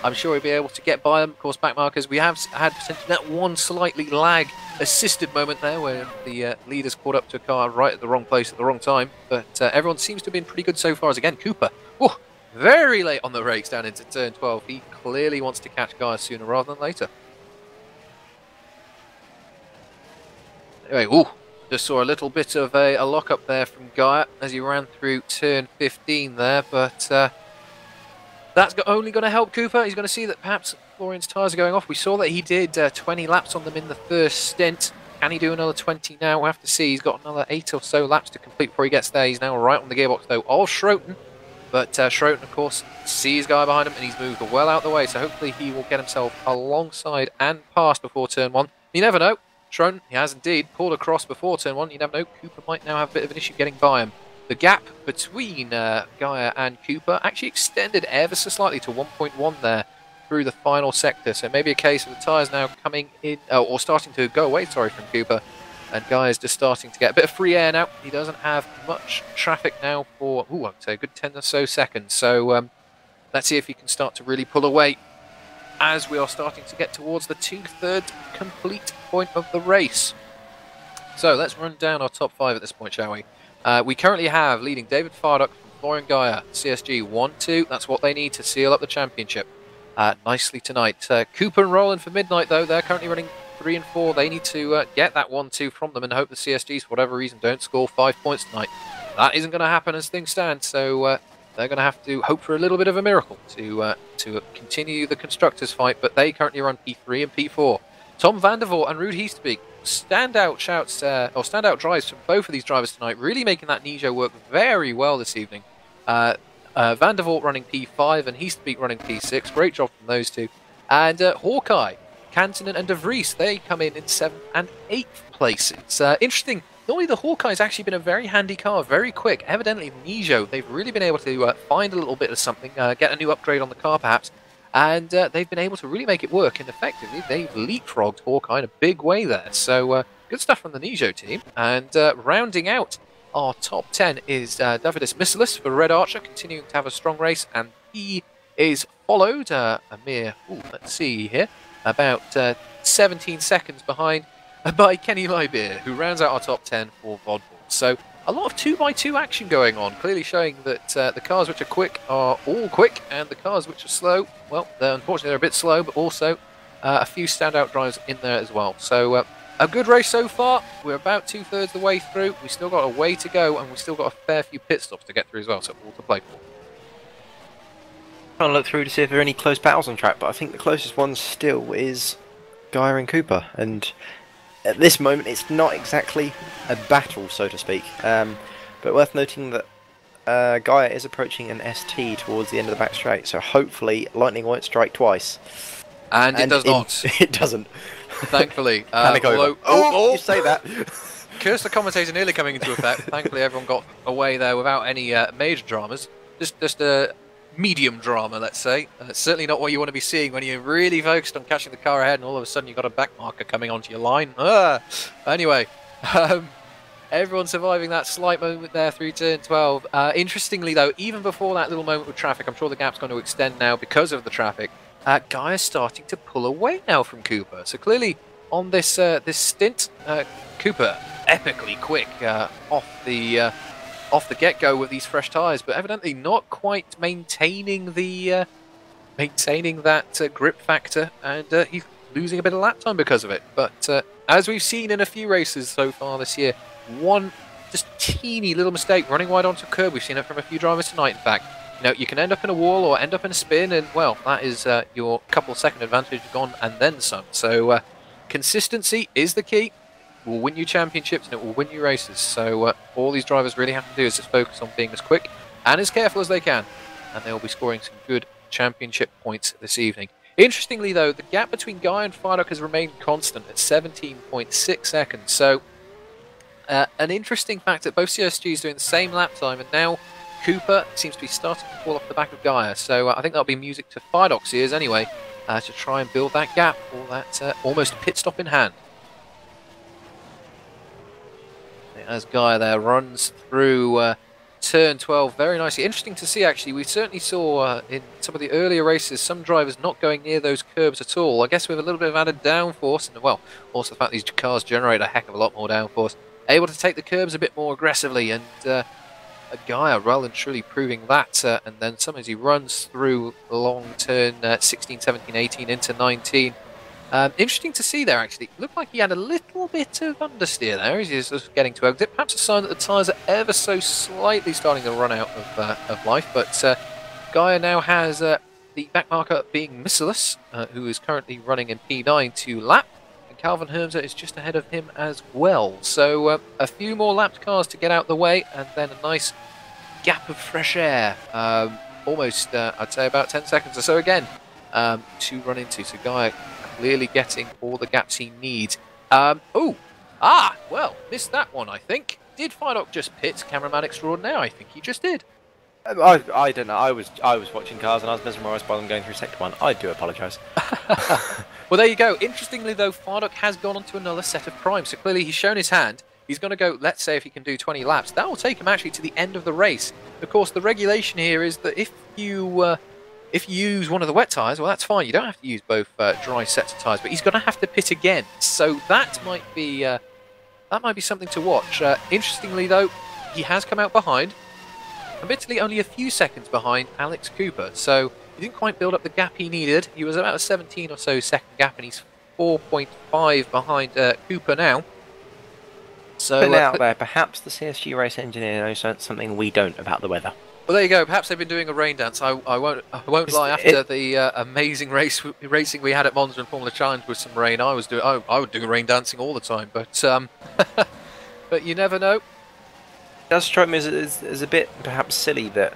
Speaker 1: I'm sure he'll be able to get by them. Of course, back markers, we have had potentially that one slightly lag-assisted moment there where the leaders caught up to a car right at the wrong place at the wrong time. But everyone seems to have been pretty good so far, as again, Cooper, very late on the brakes down into turn 12. He clearly wants to catch Gaia sooner rather than later. Anyway, just saw a little bit of a lock-up there from Gaia as he ran through turn 15 there, but that's only going to help Cooper. He's going to see that perhaps Florian's tyres are going off. We saw that he did 20 laps on them in the first stint. Can he do another 20 now? We'll have to see. He's got another 8 or so laps to complete before he gets there. He's now right on the gearbox, though, of Schroeter. But Schroeter, of course, sees Gaia behind him, and he's moved well out the way, so hopefully he will get himself alongside and past before turn 1. You never know. Schroeter, he has indeed pulled across before turn 1. You never know. Cooper might now have a bit of an issue getting by him. The gap between Gaia and Cooper actually extended ever so slightly to 1.1 there through the final sector. So maybe a case of the tyres now coming in, or starting to go away, sorry, from Cooper. And Gaia's just starting to get a bit of free air now. He doesn't have much traffic now for, I'd say a good 10 or so seconds. So let's see if he can start to really pull away as we are starting to get towards the 2/3 complete point of the race. So let's run down our top 5 at this point, shall we? We currently have leading David Firedox from Florian Gaia, CSG 1-2. That's what they need to seal up the championship nicely tonight. Cooper and Roland for Midnight, though, they're currently running 3 and 4. They need to get that 1-2 from them and hope the CSGs, for whatever reason, don't score 5 points tonight. That isn't going to happen as things stand, so they're going to have to hope for a little bit of a miracle to continue the constructors' fight, but they currently run P3 and P4. Tom Vandervoort and Ruud Heasterbeek, standout shouts or standout drives from both of these drivers tonight, really making that Nijo work very well this evening. Vandervoort running P5 and Heasterbeek running P6. Great job from those two. And Hawkeye, Kantonen and De Vries, they come in 7th and 8th places. Interesting normally the Hawkeye's actually been a very handy car, very quick. Evidently, Nijo, they've really been able to find a little bit of something, get a new upgrade on the car perhaps, and they've been able to really make it work. And effectively, they've leapfrogged Hawkeye in a big way there. So good stuff from the Nijo team. And rounding out our top 10 is Davidus Missilis for Red Archer, continuing to have a strong race, and he is followed a mere, let's see here, about 17 seconds behind by Kenny Lybeer, who rounds out our top 10 for Vodball. So a lot of 2x2 action going on, clearly showing that the cars which are quick are all quick, and the cars which are slow, well, unfortunately they're a bit slow, but also a few standout drivers in there as well. So a good race so far. We're about 2/3 the way through. We've still got a way to go, and we've still got a fair few pit stops to get through as well, so all to play for.
Speaker 2: Trying to look through to see if there are any close battles on track, but I think the closest one still is Gaia and Cooper, and at this moment it's not exactly a battle, so to speak, but worth noting that Gaia is approaching an ST towards the end of the back straight, so hopefully lightning won't strike twice.
Speaker 1: And it does not.
Speaker 2: It doesn't.
Speaker 1: Thank
Speaker 2: Panic over. You say that.
Speaker 1: Curse the commentator nearly coming into effect. Thankfully everyone got away there without any major dramas. Just a medium drama, let's say. Certainly not what you want to be seeing when you're really focused on catching the car ahead and all of a sudden you've got a back marker coming onto your line. Anyway, everyone surviving that slight moment there through turn 12. Interestingly though, even before that little moment with traffic, I'm sure the gap's going to extend now because of the traffic, Gaia's starting to pull away now from Cooper. So clearly on this this stint, Cooper epically quick off the get-go with these fresh tyres, but evidently not quite maintaining the that grip factor, and he's losing a bit of lap time because of it. But as we've seen in a few races so far this year, one just teeny little mistake running wide onto a curb, we've seen it from a few drivers tonight in fact, you know, you can end up in a wall or end up in a spin, and well, that is your couple second advantage gone and then some. So consistency is the key. Will win you championships and it will win you races. So all these drivers really have to do is just focus on being as quick and as careful as they can, and they'll be scoring some good championship points this evening. Interestingly though, the gap between Guy and Firedock has remained constant at 17.6 seconds. So an interesting fact that both CSGs doing the same lap time, and now Cooper seems to be starting to fall off the back of Gaia. So I think that'll be music to Firedock's ears anyway, to try and build that gap, or that almost pit stop in hand. As Gaia there runs through turn 12 very nicely. Interesting to see actually. We certainly saw in some of the earlier races some drivers not going near those curbs at all. I guess with a little bit of added downforce, and well, also the fact these cars generate a heck of a lot more downforce, able to take the curbs a bit more aggressively, and Gaia well and truly proving that, and then some as he runs through long turn 16, 17, 18 into 19. Interesting to see there, actually. It looked like he had a little bit of understeer there as he's just getting to exit. Perhaps a sign that the tyres are ever so slightly starting to run out of life. But Gaia now has the back marker being Missilis, who is currently running in P9 to lap. And Calvin Hermser is just ahead of him as well. So a few more lapped cars to get out the way, and then a nice gap of fresh air. Almost, I'd say about 10 seconds or so again to run into. So Gaia clearly getting all the gaps he needs. Well, missed that one, I think. Did Firedock just pit cameraman extraordinaire? I think he just did.
Speaker 2: I don't know. I was watching cars and I was mesmerised by them going through sector 1. I do apologise.
Speaker 1: Well, there you go. Interestingly, though, Firedock has gone on to another set of primes. So clearly he's shown his hand. He's going to go, let's say if he can do 20 laps. That will take him actually to the end of the race. Of course, the regulation here is that if you use one of the wet tyres, well, that's fine. You don't have to use both dry sets of tyres, but he's going to have to pit again. So that might be something to watch. Interestingly, though, he has come out behind, admittedly only a few seconds behind Alex Cooper. So he didn't quite build up the gap he needed. He was about a 17 or so second gap, and he's 4.5 behind Cooper now. So
Speaker 2: putting out there, perhaps the CSG race engineer knows something we don't about the weather.
Speaker 1: Well, there you go. Perhaps they've been doing a rain dance. I won't lie. After the amazing racing we had at Monza and Formula Challenge with some rain, I would do rain dancing all the time. But but you never know. It
Speaker 2: does strike me as a bit perhaps silly that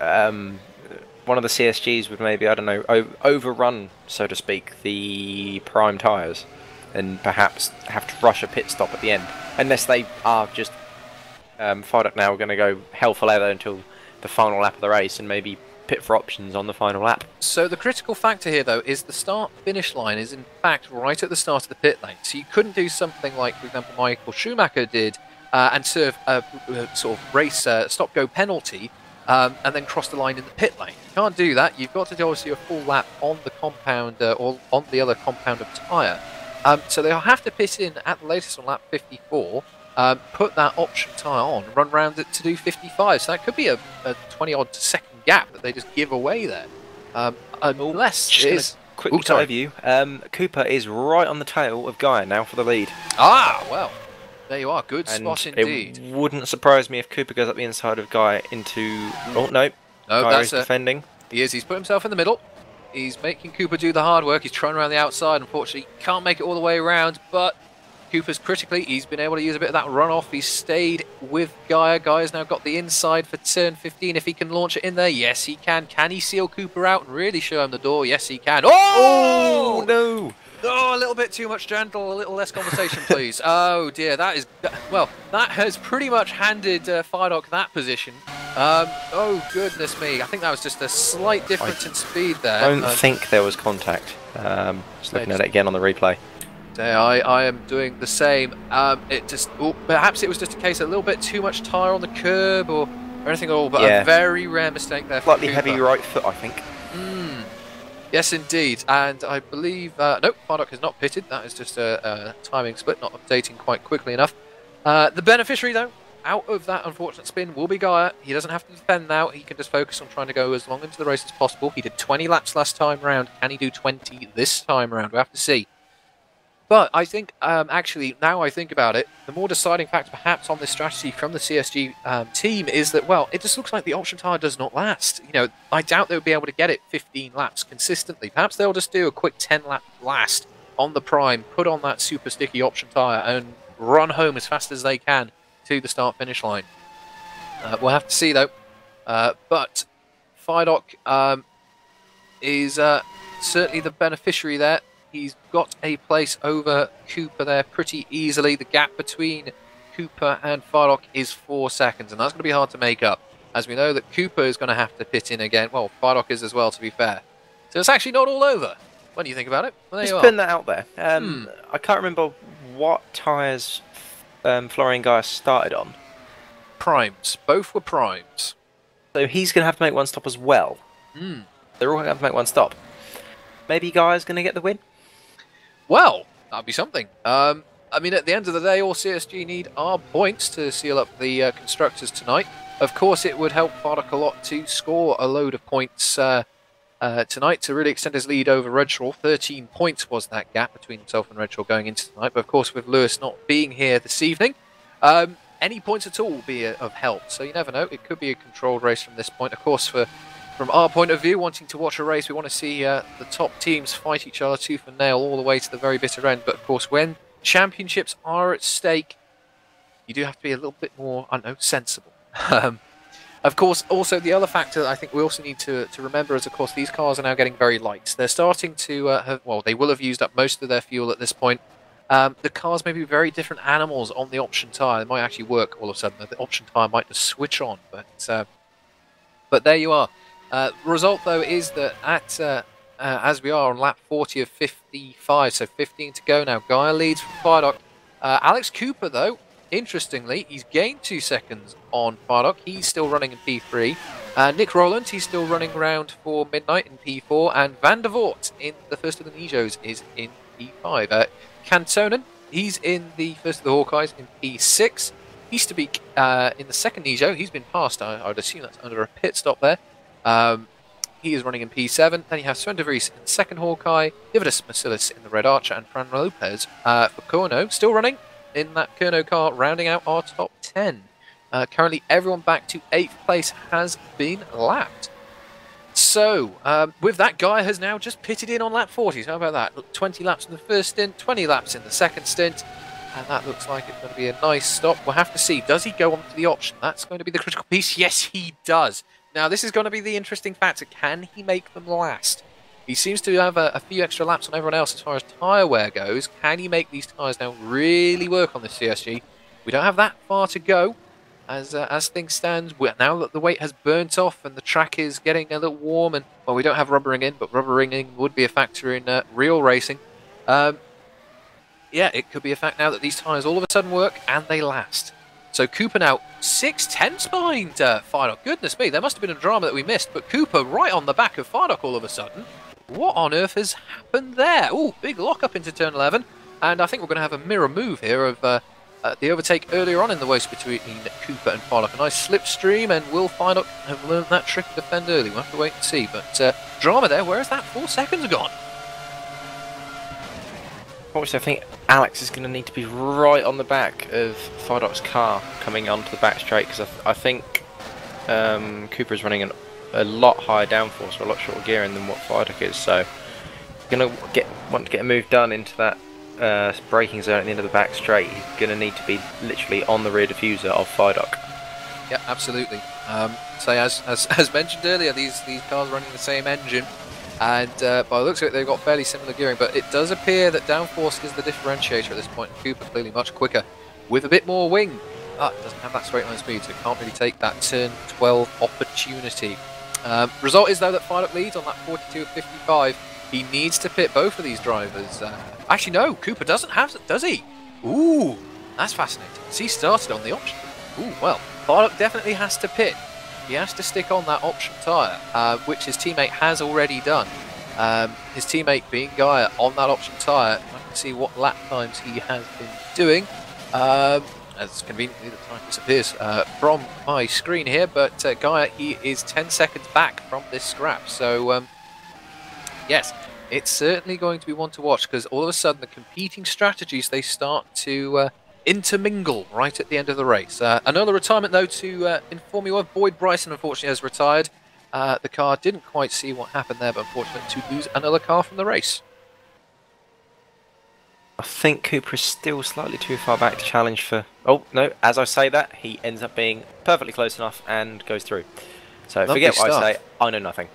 Speaker 2: one of the CSGs would maybe, I don't know, overrun, so to speak, the prime tyres, and perhaps have to rush a pit stop at the end, unless they are just Fardock now are going to go hell for leather until the final lap of the race and maybe pit for options on the final lap.
Speaker 1: So the critical factor here, though, is the start-finish line is in fact right at the start of the pit lane. So you couldn't do something like, for example, Michael Schumacher did and serve a sort of race stop-go penalty and then cross the line in the pit lane. You can't do that. You've got to do obviously a full lap on the compound or on the other compound of tyre. So they'll have to pit in at the latest on lap 54. Put that option tyre on, run round it to do 55. So that could be a 20-odd second gap that they just give away there. Unless it is...
Speaker 2: Quickly dive you. Cooper is right on the tail of Gaia now for the lead.
Speaker 1: Ah, well, there you are. Good
Speaker 2: And
Speaker 1: spot indeed.
Speaker 2: it wouldn't surprise me if Cooper goes up the inside of Gaia into... Oh, no. Gaia is defending.
Speaker 1: He is. He's put himself in the middle. He's making Cooper do the hard work. He's trying around the outside. Unfortunately, can't make it all the way around, but... Cooper's critically, he's been able to use a bit of that runoff. He's stayed with Gaia. Gaia's now got the inside for turn 15. If he can launch it in there, yes, he can. Can he seal Cooper out and really show him the door? Yes, he can. Oh,
Speaker 2: no!
Speaker 1: Oh, a little bit too much gentle, a little less conversation, please. Oh, dear, that is... Well, that has pretty much handed Fardock that position. Oh, goodness me. I think that was just a slight difference in speed there.
Speaker 2: I don't think there was contact. Just looking at it again on the replay.
Speaker 1: I am doing the same. Perhaps it was just a case of a little bit too much tyre on the curb or anything at all, but a very rare mistake there for
Speaker 2: Slightly
Speaker 1: Cooper.
Speaker 2: heavy right foot, I think.
Speaker 1: Yes, indeed. And I believe... no, Fardock has not pitted. That is just a timing split, not updating quite quickly enough. The beneficiary, though, out of that unfortunate spin will be Gaia. He doesn't have to defend now. He can just focus on trying to go as long into the race as possible. He did 20 laps last time round. Can he do 20 this time round? We'll have to see. But I think, actually, now I think about it, the more deciding factor perhaps on this strategy from the CSG team is that, well, it just looks like the option tyre does not last. You know, I doubt they'll be able to get it 15 laps consistently. Perhaps they'll just do a quick 10-lap blast on the prime, put on that super sticky option tyre, and run home as fast as they can to the start-finish line. We'll have to see, though. But Fardock is certainly the beneficiary there. He's got a place over Cooper there pretty easily. The gap between Cooper and Fardock is 4 seconds, and that's going to be hard to make up, as we know that Cooper is going to have to pit in again. Well, Fardock is as well, to be fair. So it's actually not all over, when you think about it. Well, there
Speaker 2: Just
Speaker 1: you are.
Speaker 2: putting that out there. I can't remember what tyres Florian Gaia started on.
Speaker 1: Primes. Both were primes.
Speaker 2: So he's going to have to make one stop as well. They're all going to have to make one stop. Maybe Gaia's going to get the win?
Speaker 1: Well, that'd be something. I mean, at the end of the day, all CSG need are points to seal up the constructors tonight. Of course, it would help Fardock a lot to score a load of points tonight to really extend his lead over Redshaw. 13 points was that gap between himself and Redshaw going into tonight. But of course, with Lewis not being here this evening, any points at all will be of help. So you never know. It could be a controlled race from this point. Of course, from our point of view, wanting to watch a race, we want to see the top teams fight each other tooth and nail all the way to the very bitter end. But of course, when championships are at stake, you do have to be a little bit more, I don't know, sensible. Of course, also the other factor that I think we also need to remember is, of course, these cars are now getting very light. They're starting to they will have used up most of their fuel at this point. The cars may be very different animals on the option tyre. They might actually work all of a sudden. The option tyre might just switch on. But there you are. Result, though, is that as we are on lap 40 of 55, so 15 to go now, Gaia leads from Fardock. Alex Cooper, though, interestingly, he's gained 2 seconds on Fardock. He's still running in P3. Nick Rowland, he's still running around for Midnight in P4. And Van der Voort, in the first of the Nijos, is in P5. Cantonen, he's in the first of the Hawkeyes in P6. Easterbeek in the second Nijo, he's been passed. I would assume that's under a pit stop there. He is running in P7. Then you have Sven de Vries in the second Hawkeye, Dividus Marcellus in the Red Archer, and Fran Lopez for Kurno, still running in that Kurno car, rounding out our top 10. Currently, everyone back to 8th place has been lapped. So, with that, Gaia has now just pitted in on lap 40. So how about that? 20 laps in the first stint, 20 laps in the second stint. And that looks like it's going to be a nice stop. We'll have to see. Does he go on to the option? That's going to be the critical piece. Yes, he does. Now, this is going to be the interesting factor. Can he make them last? He seems to have a few extra laps on everyone else as far as tyre wear goes. Can he make these tyres now really work on the CSG? We don't have that far to go. as things stand, now that the weight has burnt off and the track is getting a little warm, and well, we don't have rubbering in, but rubbering in would be a factor in real racing. Yeah, it could be a fact now that these tyres all of a sudden work and they last. So Cooper now 6/10 behind Firedock. Goodness me, there must have been a drama that we missed, but Cooper right on the back of Firedock all of a sudden. What on earth has happened there? Oh, big lock up into turn 11, and I think we're going to have a mirror move here of the overtake earlier on in the race between Cooper and Firedock. A nice slipstream, and will Firedock have learned that trick to defend early? We'll have to wait and see, but drama there. Where has that 4 seconds gone?
Speaker 2: Obviously, I think Alex is going to need to be right on the back of Firedock's car coming onto the back straight, because I think Cooper is running a lot higher downforce, or a lot shorter gearing than what Firedock is. So, going to want to get a move done into that braking zone at the end of the back straight. He's going to need to be literally on the rear diffuser of Firedock.
Speaker 1: Yeah, absolutely. So as mentioned earlier, these cars are running the same engine. And by the looks of it, they've got fairly similar gearing, but it does appear that downforce is the differentiator at this point. Cooper clearly much quicker with a bit more wing. But doesn't have that straight line speed, so can't really take that turn 12 opportunity. Result is, though, that Firedock leads on that 42 of 55. He needs to pit both of these drivers. Actually, no, Cooper doesn't have it, does he? Ooh, that's fascinating. So he started on the option. Ooh, well, Firedock definitely has to pit. He has to stick on that option tyre, which his teammate has already done. His teammate being Gaia on that option tyre. I can see what lap times he has been doing. As conveniently the time disappears from my screen here, but Gaia, he is 10 seconds back from this scrap. So, yes, it's certainly going to be one to watch, because all of a sudden the competing strategies, they start to intermingle right at the end of the race. Another retirement, though, to inform you of. Boyd Bryson, unfortunately, has retired. The car didn't quite see what happened there, but unfortunately to lose another car from the race.
Speaker 2: I think Cooper is still slightly too far back to challenge for... Oh, no, as I say that, he ends up being perfectly close enough and goes through. So forget what I say, I know nothing.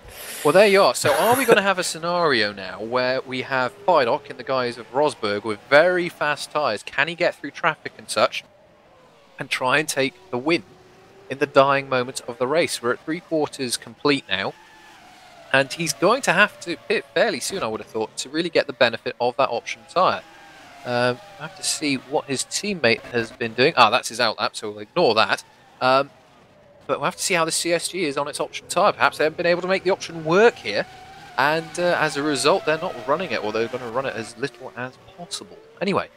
Speaker 1: Well, there you are. So are we going to have a scenario now where we have Firedock in the guise of Rosberg with very fast tyres? Can he get through traffic and such and try and take the win in the dying moments of the race? We're at 3/4 complete now, and he's going to have to pit fairly soon, I would have thought, to really get the benefit of that option tyre. I have to see what his teammate has been doing. Ah, that's his outlap, so we'll ignore that. But we'll have to see how the CSG is on its option tyre. Perhaps they haven't been able to make the option work here, and as a result, they're not running it, or they're going to run it as little as possible. Anyway,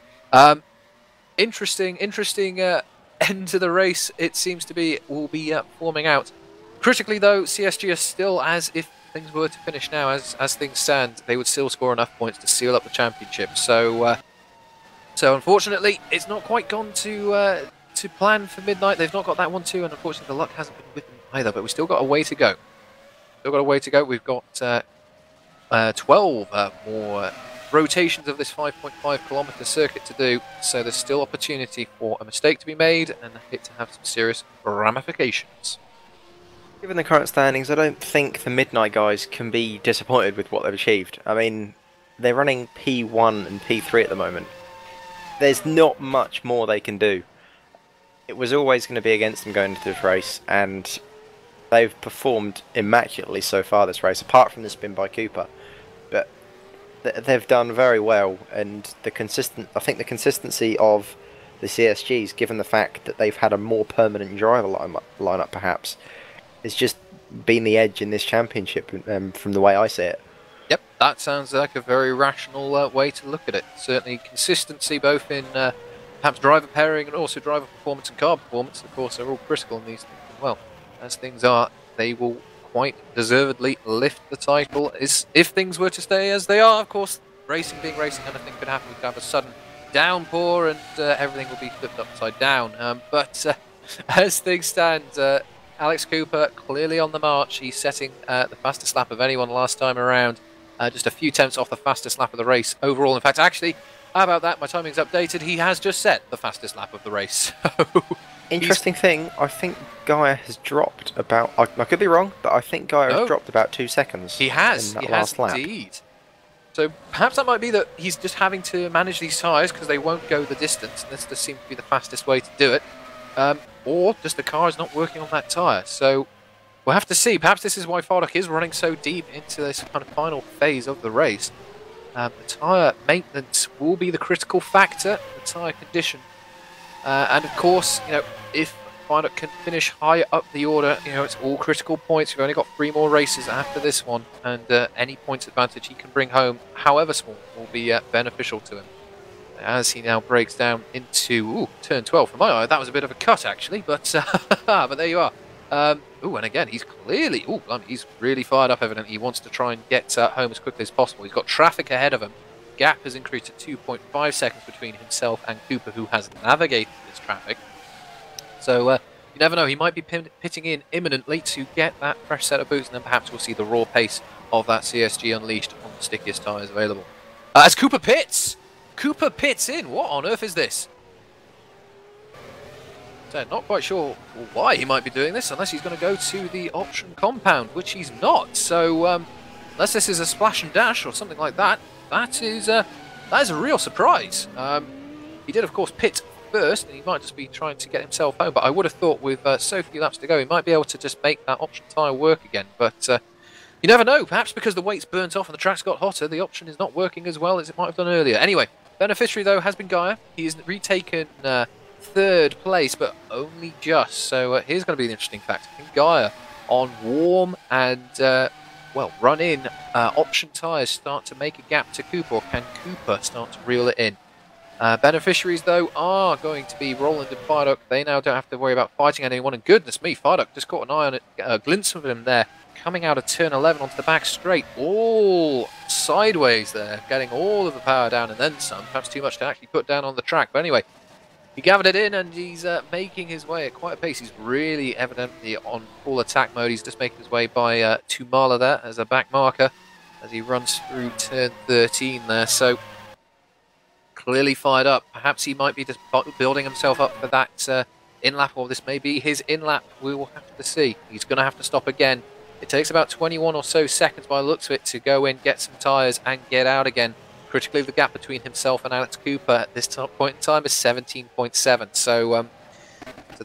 Speaker 1: interesting end to the race, it seems to be, will be forming out. Critically, though, CSG are still, as if things were to finish now, as things stand, they would still score enough points to seal up the championship. So, unfortunately, it's not quite gone to plan for midnight. They've not got that 1-2, and unfortunately the luck hasn't been with them either, but we've still got a way to go. We've got 12 more rotations of this 5.5 kilometre circuit to do, so there's still opportunity for a mistake to be made and a hit to have some serious ramifications.
Speaker 2: Given the current standings, I don't think the midnight guys can be disappointed with what they've achieved. I mean, they're running P1 and P3 at the moment. There's not much more they can do. It was always going to be against them going into this race, and they've performed immaculately so far this race, apart from the spin by Cooper. But they've done very well, and I think the consistency of the CSGs, given the fact that they've had a more permanent driver lineup perhaps, has just been the edge in this championship from the way I see it.
Speaker 1: Yep, that sounds like a very rational way to look at it. Certainly consistency both in perhaps driver pairing and also driver performance and car performance, of course, are all critical in these things as well. As things are, they will quite deservedly lift the title. If things were to stay as they are, of course, racing being racing, anything could happen. We could have a sudden downpour and everything will be flipped upside down. But as things stand, Alex Cooper clearly on the march. He's setting the fastest lap of anyone last time around. Just a few tenths off the fastest lap of the race overall. In fact, actually, how about that? My timing's updated. He has just set the fastest lap of the race.
Speaker 2: Interesting thing, I think Gaia has dropped about... I could be wrong, but I think Gaia has dropped about 2 seconds.
Speaker 1: He has. He has indeed. So perhaps that might be that he's just having to manage these tyres because they won't go the distance. And this does seem to be the fastest way to do it. or just the car is not working on that tyre. So we'll have to see. Perhaps this is why Fardock is running so deep into this kind of final phase of the race. The tyre maintenance will be the critical factor, the tyre condition. And of course, you know, if Fardock can finish high up the order, you know, it's all critical points. We've only got 3 more races after this one, and any points advantage he can bring home, however small, will be beneficial to him. As he now breaks down into turn 12. From my eye, that was a bit of a cut actually, but but there you are. And again, he's clearly, he's really fired up. Evidently, he wants to try and get home as quickly as possible. He's got traffic ahead of him. Gap has increased to 2.5 seconds between himself and Cooper, who has navigated this traffic. So you never know, he might be pitting in imminently to get that fresh set of boots, and then perhaps we'll see the raw pace of that CSG unleashed on the stickiest tyres available. As Cooper pits! Cooper pits in! What on earth is this? So not quite sure why he might be doing this, unless he's going to go to the option compound, which he's not. So unless this is a splash and dash or something like that, that is a real surprise. He did, of course, pit first, and he might just be trying to get himself home. But I would have thought with so few laps to go, he might be able to just make that option tyre work again. But you never know. Perhaps because the weight's burnt off and the track's got hotter, the option is not working as well as it might have done earlier. Anyway, beneficiary, though, has been Gaia. He's retaken 3rd place, but only just. So here's going to be the interesting fact. Can Gaia on warm and, well, run-in option tyres start to make a gap to Cooper, or can Cooper start to reel it in? Beneficiaries, though, are going to be Roland and Fardock. They now don't have to worry about fighting anyone. And goodness me, Fardock just caught an eye on it, a glimpse of him there, coming out of turn 11 onto the back straight, all sideways there, getting all of the power down and then some. Perhaps too much to actually put down on the track. But anyway, he gathered it in, and he's making his way at quite a pace. He's really evidently on full attack mode. He's just making his way by Tumala there as a back marker as he runs through turn 13 there. So clearly fired up. Perhaps he might be just building himself up for that in-lap, or this may be his in-lap. We will have to see. He's going to have to stop again. It takes about 21 or so seconds by the looks of it to go in, get some tyres, and get out again. Critically, the gap between himself and Alex Cooper at this point in time is 17.7. So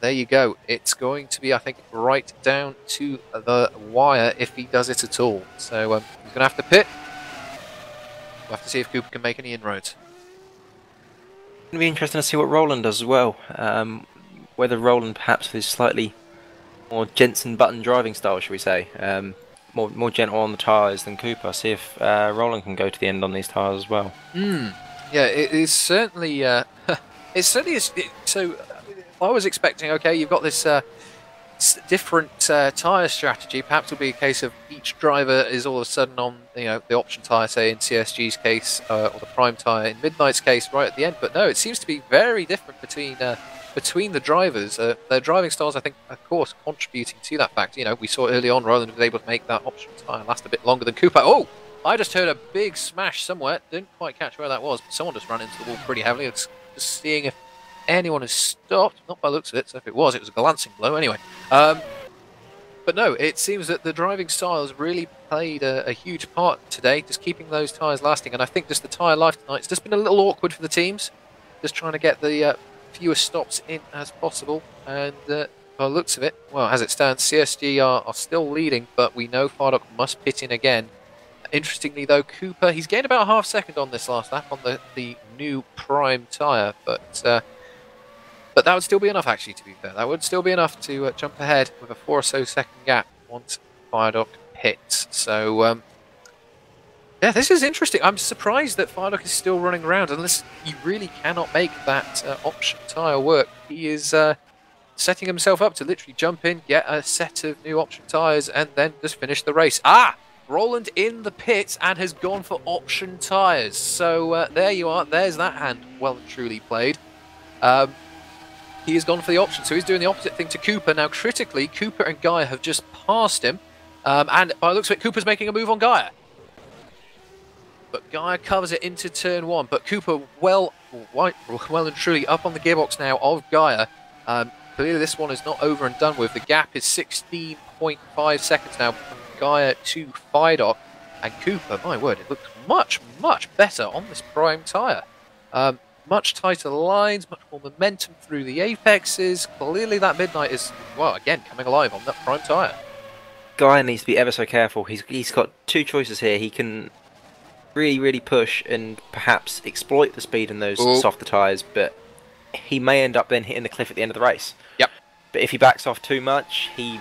Speaker 1: there you go. It's going to be, I think, right down to the wire if he does it at all. So he's going to have to pit. We'll have to see if Cooper can make any inroads.
Speaker 2: It's going to be interesting to see what Roland does as well. Whether Roland perhaps with his slightly more Jensen Button driving style, should we say, more gentle on the tyres than Cooper. See if Roland can go to the end on these tyres as well.
Speaker 1: Yeah, it is certainly. It certainly is. So I was expecting. Okay, you've got this different tyre strategy. Perhaps it'll be a case of each driver is all of a sudden on, you know, the option tyre, say in CSG's case, or the prime tyre in Midnight's case, right at the end. But no, it seems to be very different between the drivers. Their driving styles, I think, of course, contributing to that fact. You know, we saw early on Roland was able to make that option tyre last a bit longer than Cooper. Oh, I just heard a big smash somewhere. Didn't quite catch where that was, but someone just ran into the wall pretty heavily. It's just seeing if anyone has stopped. Not by the looks of it, so if it was a glancing blow anyway. But no, it seems that the driving styles really played a huge part today, just keeping those tyres lasting. And I think just the tyre life tonight's just been a little awkward for the teams, just trying to get the fewest stops in as possible. And by the looks of it, well, as it stands, CSG are still leading, but we know Fardock must pit in again. Interestingly, though, Cooper, he's gained about half second on this last lap on the new prime tyre, but that would still be enough, actually, to be fair. That would still be enough to jump ahead with a 4 or so second gap once Fardock pits. So, yeah, this is interesting. I'm surprised that Fardock is still running around, unless he really cannot make that option tyre work. He is setting himself up to literally jump in, get a set of new option tyres, and then just finish the race. Ah! Roland in the pit and has gone for option tyres. So there you are. There's that hand well and truly played. He has gone for the option, so he's doing the opposite thing to Cooper. Now, critically, Cooper and Gaia have just passed him. And by the looks of it, Cooper's making a move on Gaia. But Gaia covers it into turn 1. But Cooper well and truly up on the gearbox now of Gaia. Clearly, this one is not over and done with. The gap is 16.5 seconds now from Gaia to Fardock. And Cooper, my word, it looks much, much better on this prime tyre. much tighter lines, much more momentum through the apexes. Clearly that Midnight is, well, again, coming alive on that prime tyre.
Speaker 2: Guy needs to be ever so careful. He's got two choices here. He can really push and perhaps exploit the speed in those softer tyres, but he may end up then hitting the cliff at the end of the race.
Speaker 1: Yep.
Speaker 2: But if he backs off too much, he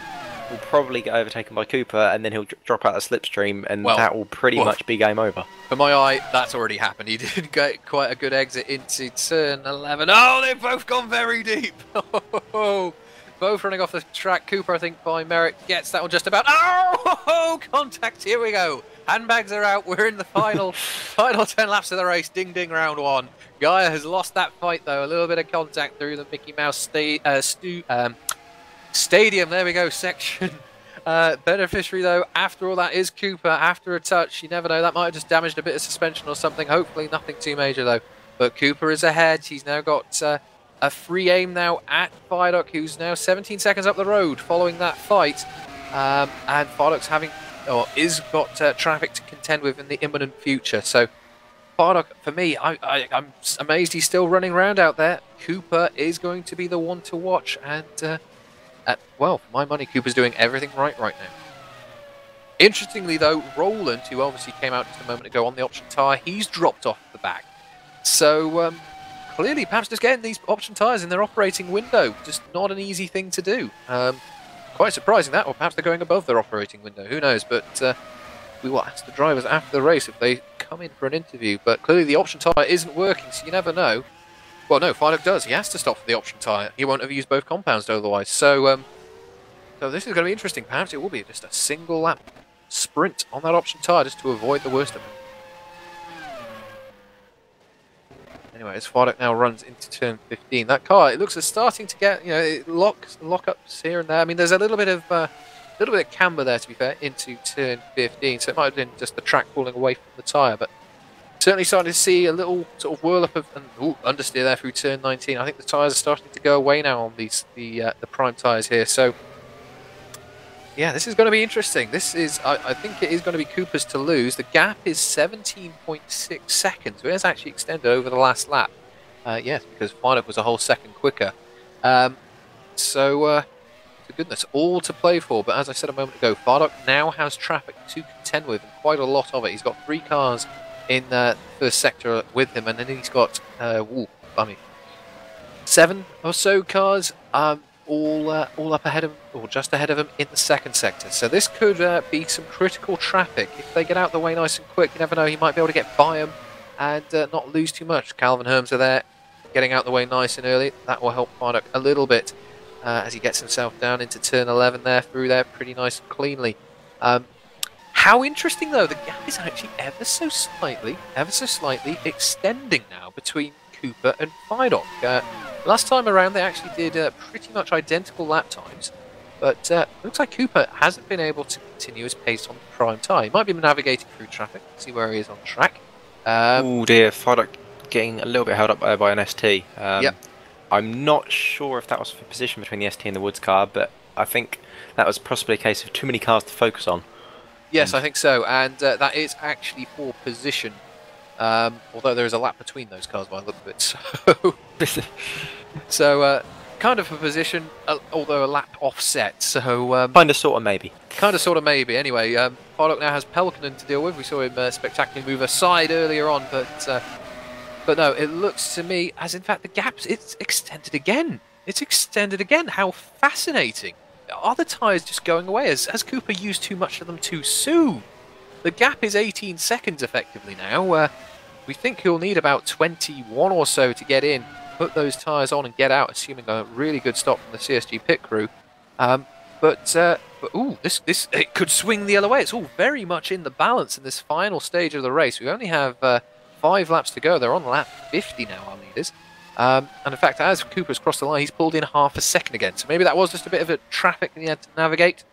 Speaker 2: will probably get overtaken by Cooper, and then he'll drop out the slipstream, and that will pretty much be game over.
Speaker 1: For my eye, that's already happened. He did get quite a good exit into turn 11. Oh, they've both gone very deep. Both running off the track. Cooper, I think, by merit, gets that one just about. Oh, contact. Here we go. Handbags are out. We're in the final 10 laps of the race. Ding, ding, round one. Gaia has lost that fight, though. A little bit of contact through the Mickey Mouse Stadium. There we go, section. Beneficiary, though, after all that, is Cooper. After a touch, you never know. That might have just damaged a bit of suspension or something. Hopefully nothing too major, though. But Cooper is ahead. He's now got a free aim now at Viaduct, who's now 17 seconds up the road following that fight. And Viaduct's is got traffic to contend with in the imminent future. So Viaduct, for me, I'm amazed he's still running around out there. Cooper is going to be the one to watch. And, well, for my money, Cooper's doing everything right now. Interestingly, though, Roland, who obviously came out just a moment ago on the option tyre, he's dropped off the back. So, clearly, perhaps just getting these option tyres in their operating window, just not an easy thing to do. Quite surprising that, or perhaps they're going above their operating window, who knows, but we will ask the drivers after the race if they come in for an interview, but clearly the option tyre isn't working, so you never know. Well, no, Viaduct does. He has to stop for the option tyre. He won't have used both compounds otherwise, so this is going to be interesting. Perhaps it will be just a single lap sprint on that option tyre just to avoid the worst of it. Anyway, as Viaduct now runs into turn 15, that car, it looks as starting to get, lock-ups here and there. I mean, there's a little bit of camber there, to be fair, into turn 15, so it might have been just the track pulling away from the tyre, but certainly starting to see a little sort of whirl up of understeer there through turn 19. I think the tyres are starting to go away now on the prime tyres here, so yeah, this is going to be interesting. This is, I think it is going to be Cooper's to lose. The gap is 17.6 seconds. It has actually extended over the last lap. Yes, because Viaduct was a whole second quicker. So, goodness, all to play for. But as I said a moment ago, Viaduct now has traffic to contend with, and quite a lot of it. He's got 3 cars in the first sector with him, and then he's got 7 or so cars. All up ahead of him, or just ahead of him in the second sector. So this could be some critical traffic. If they get out the way nice and quick, you never know, he might be able to get by him and not lose too much. Calvin Herms are there, getting out the way nice and early. That will help Viaduct a little bit as he gets himself down into turn 11 there, through there pretty nice and cleanly. How interesting, though, the gap is actually ever so slightly extending now between Cooper and Viaduct. Last time around, they actually did pretty much identical lap times, but looks like Cooper hasn't been able to continue his pace on the prime tyre. He might be navigating through traffic, see where he is on track.
Speaker 2: Oh dear, Viaduct getting a little bit held up by an ST.
Speaker 1: Yep.
Speaker 2: I'm not sure if that was for position between the ST and the Woods car, but I think that was possibly a case of too many cars to focus on.
Speaker 1: Yes, I think so, and that is actually for position. Although there is a lap between those cars by the look of it, so kind of for position, although a lap offset. So
Speaker 2: kind of, sort of, maybe.
Speaker 1: Kind of, sort of, maybe. Anyway, Viaduct now has Pelkanen to deal with. We saw him spectacularly move aside earlier on, but no, it looks to me as in fact the gap's it's extended again. It's extended again. How fascinating! Are the tyres just going away? Has Cooper used too much of them too soon? The gap is 18 seconds effectively now. We think he'll need about 21 or so to get in, put those tyres on and get out, assuming a really good stop from the CSG pit crew. But this it could swing the other way. It's all very much in the balance in this final stage of the race. We only have 5 laps to go. They're on lap 50 now, our leaders. And in fact, as Cooper's crossed the line, he's pulled in half a second again. So maybe that was just a bit of a traffic that he had to navigate.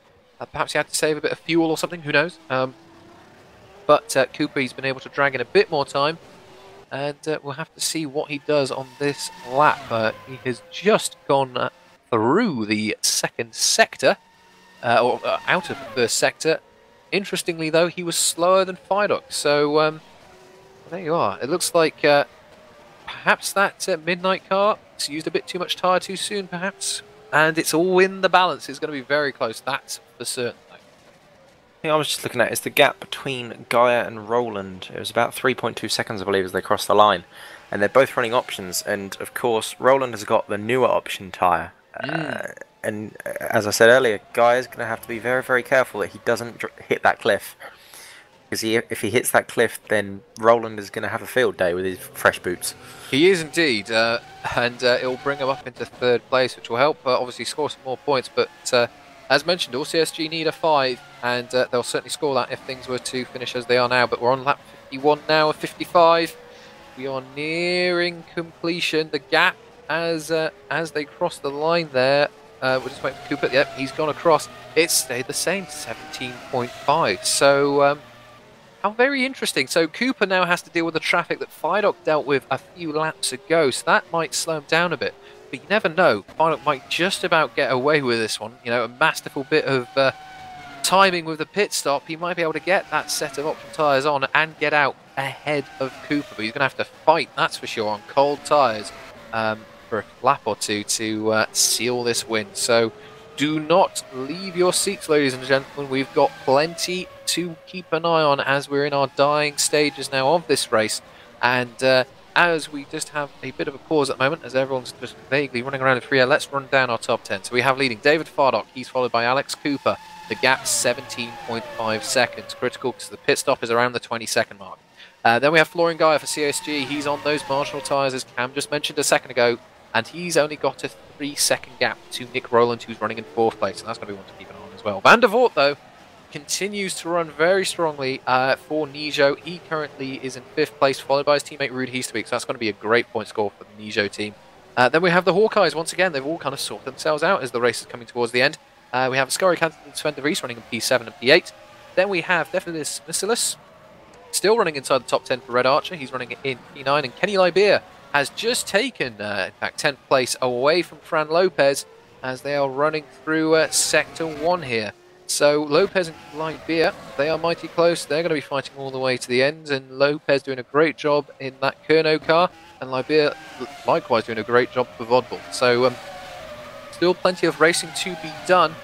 Speaker 1: Perhaps he had to save a bit of fuel or something, who knows. But Cooper, he's been able to drag in a bit more time. And we'll have to see what he does on this lap. He has just gone through the second sector, or out of the first sector. Interestingly, though, he was slower than Viaduct. So there you are. It looks like perhaps that midnight car has used a bit too much tyre too soon, perhaps. And it's all in the balance. It's going to be very close. That's for certain, though.
Speaker 2: I was just looking at is the gap between Gaia and Roland. It was about 3.2 seconds, I believe, as they crossed the line. And they're both running options. And, of course, Roland has got the newer option tyre. And, as I said earlier, Gaia's going to have to be very, very careful that he doesn't hit that cliff. Because if he hits that cliff, then Roland is going to have a field day with his fresh boots.
Speaker 1: He is indeed. And it'll bring him up into 3rd place, which will help obviously score some more points. But as mentioned, all CSG need a 5, and they'll certainly score that if things were to finish as they are now. But we're on lap 51 now of 55. We are nearing completion. The gap as they cross the line there, we're just waiting for Cooper. Yep, he's gone across. It stayed the same, 17.5. So how very interesting. So Cooper now has to deal with the traffic that Fidok dealt with a few laps ago. So that might slow him down a bit. But you never know. Fidok might just about get away with this one. You know, a masterful bit of timing with the pit stop. He might be able to get that set of option tyres on and get out ahead of Cooper. But he's going to have to fight, that's for sure, on cold tyres for a lap or two to seal this win. So do not leave your seats, ladies and gentlemen. We've got plenty to keep an eye on as we're in our dying stages now of this race. And as we just have a bit of a pause at the moment, as everyone's just vaguely running around in free air, let's run down our top 10. So we have leading David Fardok. He's followed by Alex Cooper. The gap 17.5 seconds. Critical because the pit stop is around the 20-second mark. Then we have Florian Gaia for CSG. He's on those marginal tyres, as Cam just mentioned a second ago. And he's only got a 3-second gap to Nick Rowland, who's running in 4th place. And that's going to be one to keep an eye on as well. Van der Voort, though, continues to run very strongly for Nijo. He currently is in 5th place, followed by his teammate Ruud Heasterbeek. So that's going to be a great point score for the Nijo team. Then we have the Hawkeyes. Once again, they've all kind of sorted themselves out as the race is coming towards the end. We have Scurry Canton and Sven de Vries running in P7 and P8. Then we have Defilis Missilis still running inside the top 10 for Red Archer. He's running in P9. And Kenny Libia has just taken, in fact, 10th place away from Fran Lopez as they are running through Sector 1 here. So Lopez and Libia, they are mighty close. They're going to be fighting all the way to the end. And Lopez doing a great job in that Kerno car. And Libia likewise doing a great job for Vodball. So still plenty of racing to be done.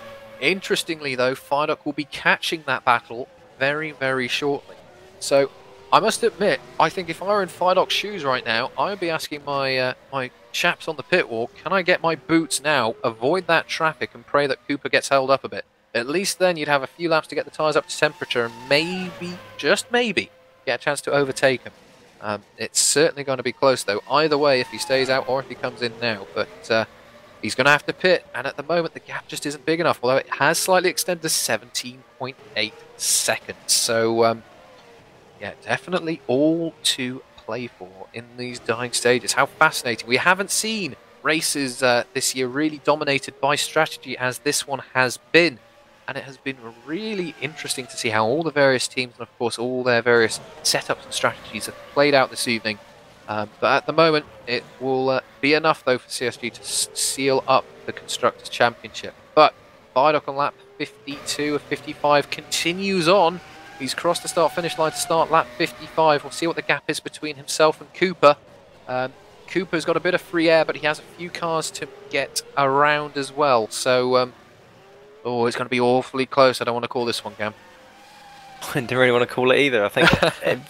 Speaker 1: Interestingly, though, Fidok will be catching that battle very, very shortly. So I must admit, I think if I were in Fidok's shoes right now, I would be asking my my chaps on the pit wall, can I get my boots now, avoid that traffic, and pray that Cooper gets held up a bit? At least then you'd have a few laps to get the tyres up to temperature and maybe, just maybe, get a chance to overtake him. It's certainly going to be close, though, either way, if he stays out or if he comes in now. But he's going to have to pit, and at the moment the gap just isn't big enough, although it has slightly extended to 17.8 seconds. So, yeah, definitely all to play for in these dying stages. How fascinating. We haven't seen races this year really dominated by strategy as this one has been. And it has been really interesting to see how all the various teams and, of course, all their various setups and strategies have played out this evening. But at the moment, it will be enough, though, for CSG to seal up the Constructors' Championship. But Fidok on lap 52 of 55 continues on. He's crossed the start-finish line to start lap 55. We'll see what the gap is between himself and Cooper. Cooper's got a bit of free air, but he has a few cars to get around as well. So, oh, it's going to be awfully close. I don't want to call this one, Cam.
Speaker 2: I don't really want to call it either. I think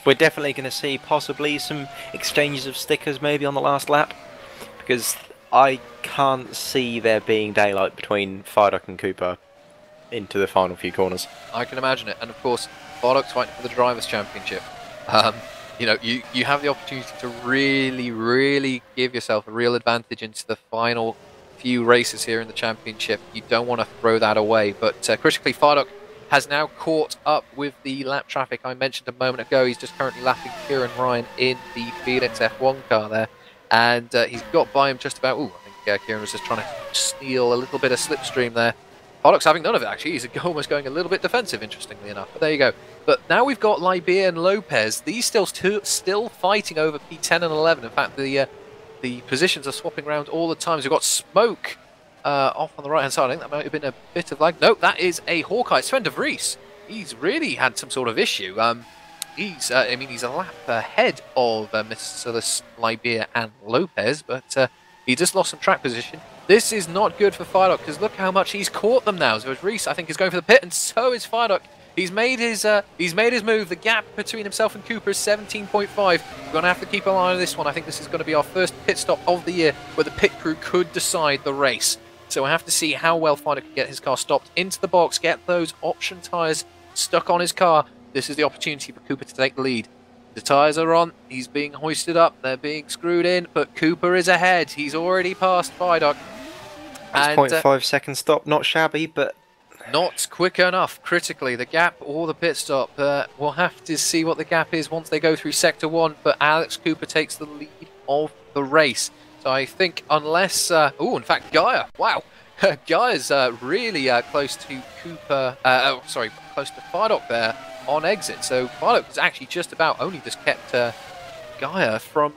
Speaker 2: we're definitely going to see possibly some exchanges of stickers maybe on the last lap, because I can't see there being daylight between Fidok and Cooper into the final few corners.
Speaker 1: I can imagine it. And of course, Fidok's fighting for the Drivers' Championship. You know, you have the opportunity to really give yourself a real advantage into the final few races here in the championship. You don't want to throw that away. But critically, Fidok has now caught up with the lap traffic I mentioned a moment ago. He's just currently lapping Kieran Ryan in the Felix F1 car there. And he's got by him just about... Ooh, I think Kieran was just trying to steal a little bit of slipstream there. Fidok's having none of it, actually. He's almost going a little bit defensive, interestingly enough. But there you go. But now we've got Libia and Lopez. These still fighting over P10 and 11. In fact, the positions are swapping around all the time. So we've got Smoke off on the right-hand side. I think that might have been a bit of lag. No, that is a Hawkeye. Sven de Vries. He's really had some sort of issue. he's a lap ahead of Mr. Libia and Lopez, but he just lost some track position. This is not good for Firedock because look how much he's caught them now. So Reese, I think, is going for the pit, and so is Firedock. He's made his move. The gap between himself and Cooper is 17.5. We're going to have to keep an eye on this one. I think this is going to be our first pit stop of the year where the pit crew could decide the race. So we have to see how well Firedock can get his car stopped into the box, get those option tyres stuck on his car. This is the opportunity for Cooper to take the lead. The tyres are on. He's being hoisted up. They're being screwed in, but Cooper is ahead. He's already passed Firedock.
Speaker 2: 0.5 second stop, not shabby, but
Speaker 1: not quick enough. Critically, the gap or the pit stop. We'll have to see what the gap is once they go through Sector 1, but Alex Cooper takes the lead of the race. So I think unless... in fact, Gaia. Wow. Gaia's really close to Cooper... close to Firedock there on exit. So Firedock has actually just about only just kept Gaia from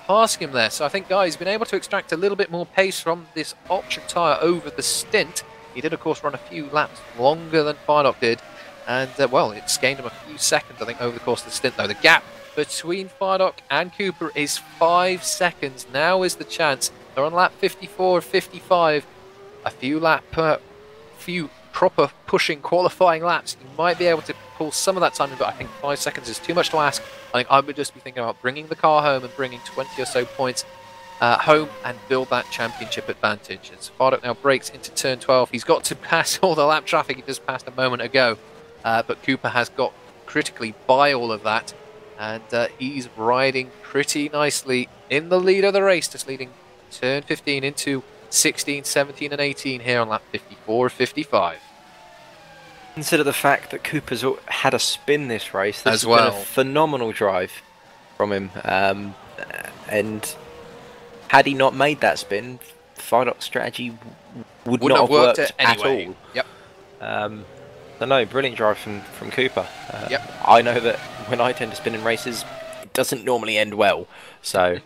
Speaker 1: passing him there. So I think Gaia's been able to extract a little bit more pace from this option tyre over the stint. He did, of course, run a few laps longer than Firedock did. And, it's gained him a few seconds, I think, over the course of the stint, though. The gap between Firedock and Cooper is 5 seconds. Now is the chance. They're on lap 54 or 55. A few proper pushing qualifying laps. You might be able to pull some of that time in, but I think 5 seconds is too much to ask. I think I would just be thinking about bringing the car home and bringing 20 or so points home and build that championship advantage. As Firedock now breaks into turn 12, he's got to pass all the lap traffic he just passed a moment ago, but Cooper has got critically by all of that, and he's riding pretty nicely in the lead of the race, just leading turn 15 into 16, 17 and 18 here on lap 54 or 55.
Speaker 2: Consider the fact that Cooper's had a spin this race. This
Speaker 1: as well.
Speaker 2: Been a phenomenal drive from him, and had he not made that spin, Firedock's strategy would not have worked anyway.
Speaker 1: Yep.
Speaker 2: So no, brilliant drive from Cooper.
Speaker 1: Yep.
Speaker 2: I know that when I tend to spin in races, it doesn't normally end well. So,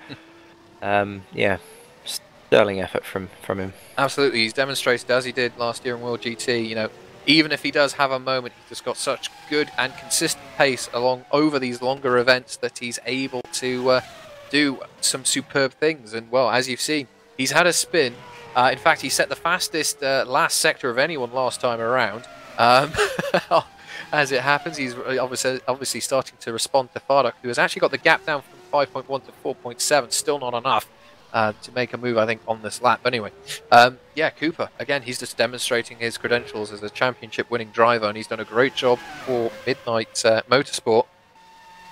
Speaker 2: yeah, sterling effort from him.
Speaker 1: Absolutely, he's demonstrated as he did last year in World GT. Even if he does have a moment, he's just got such good and consistent pace over these longer events that he's able to do some superb things. And well, as you've seen, he's had a spin. In fact, he set the fastest last sector of anyone last time around. As it happens, he's obviously starting to respond to Firedock, who has actually got the gap down from 5.1 to 4.7. Still not enough to make a move, I think, on this lap. Anyway, yeah, Cooper, again, he's just demonstrating his credentials as a championship-winning driver, and he's done a great job for Midnight Motorsport.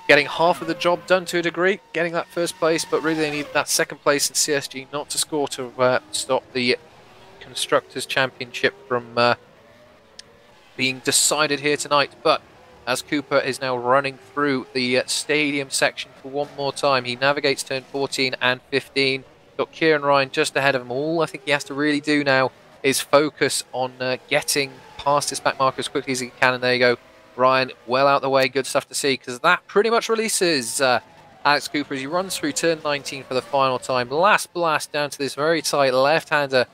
Speaker 1: Getting half of the job done to a degree, getting that first place, but really they need that second place in CSG not to score to stop the Constructors' Championship from being decided here tonight. But as Cooper is now running through the stadium section for one more time, he navigates turn 14 and 15. Got Kieran Ryan just ahead of him. All I think he has to really do now is focus on getting past this back marker as quickly as he can, and there you go. Ryan, well out the way, good stuff to see, because that pretty much releases Alex Cooper as he runs through turn 19 for the final time. Last blast down to this very tight left-hander,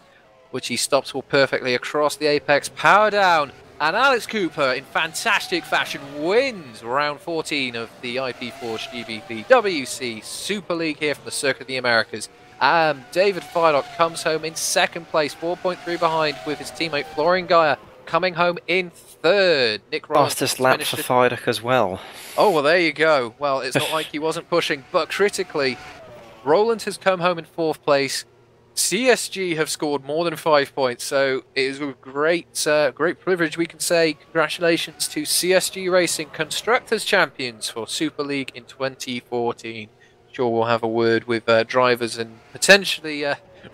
Speaker 1: which he stops all perfectly across the apex. Power down, and Alex Cooper, in fantastic fashion, wins round 14 of the IP Forge GPVWC Super League here from the Circuit of the Americas. David Firedock comes home in second place, 4.3 behind, with his teammate Florian Gaia coming home in third. Nick Rollins
Speaker 2: fastest lap for Firedock as well.
Speaker 1: Oh, well, there you go. Well, it's not like he wasn't pushing, but critically, Roland has come home in fourth place. CSG have scored more than 5 points, so it is a great privilege. We can say congratulations to CSG Racing, Constructors Champions for Super League in 2014. Sure, we'll have a word with drivers and potentially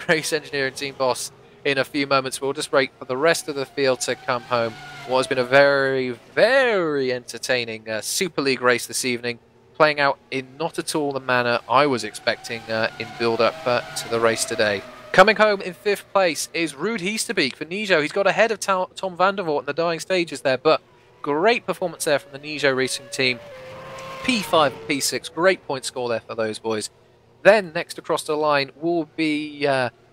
Speaker 1: race engineer and team boss in a few moments. We'll just wait for the rest of the field to come home. What has been a very, very entertaining Super League race this evening, playing out in not at all the manner I was expecting in build-up to the race today. Coming home in fifth place is Ruud Heesterbeek for Nijo. He's got ahead of Tom van der Voort in the dying stages there, but great performance there from the Nijo racing team. P5 and P6, great point score there for those boys. Then next across the line will be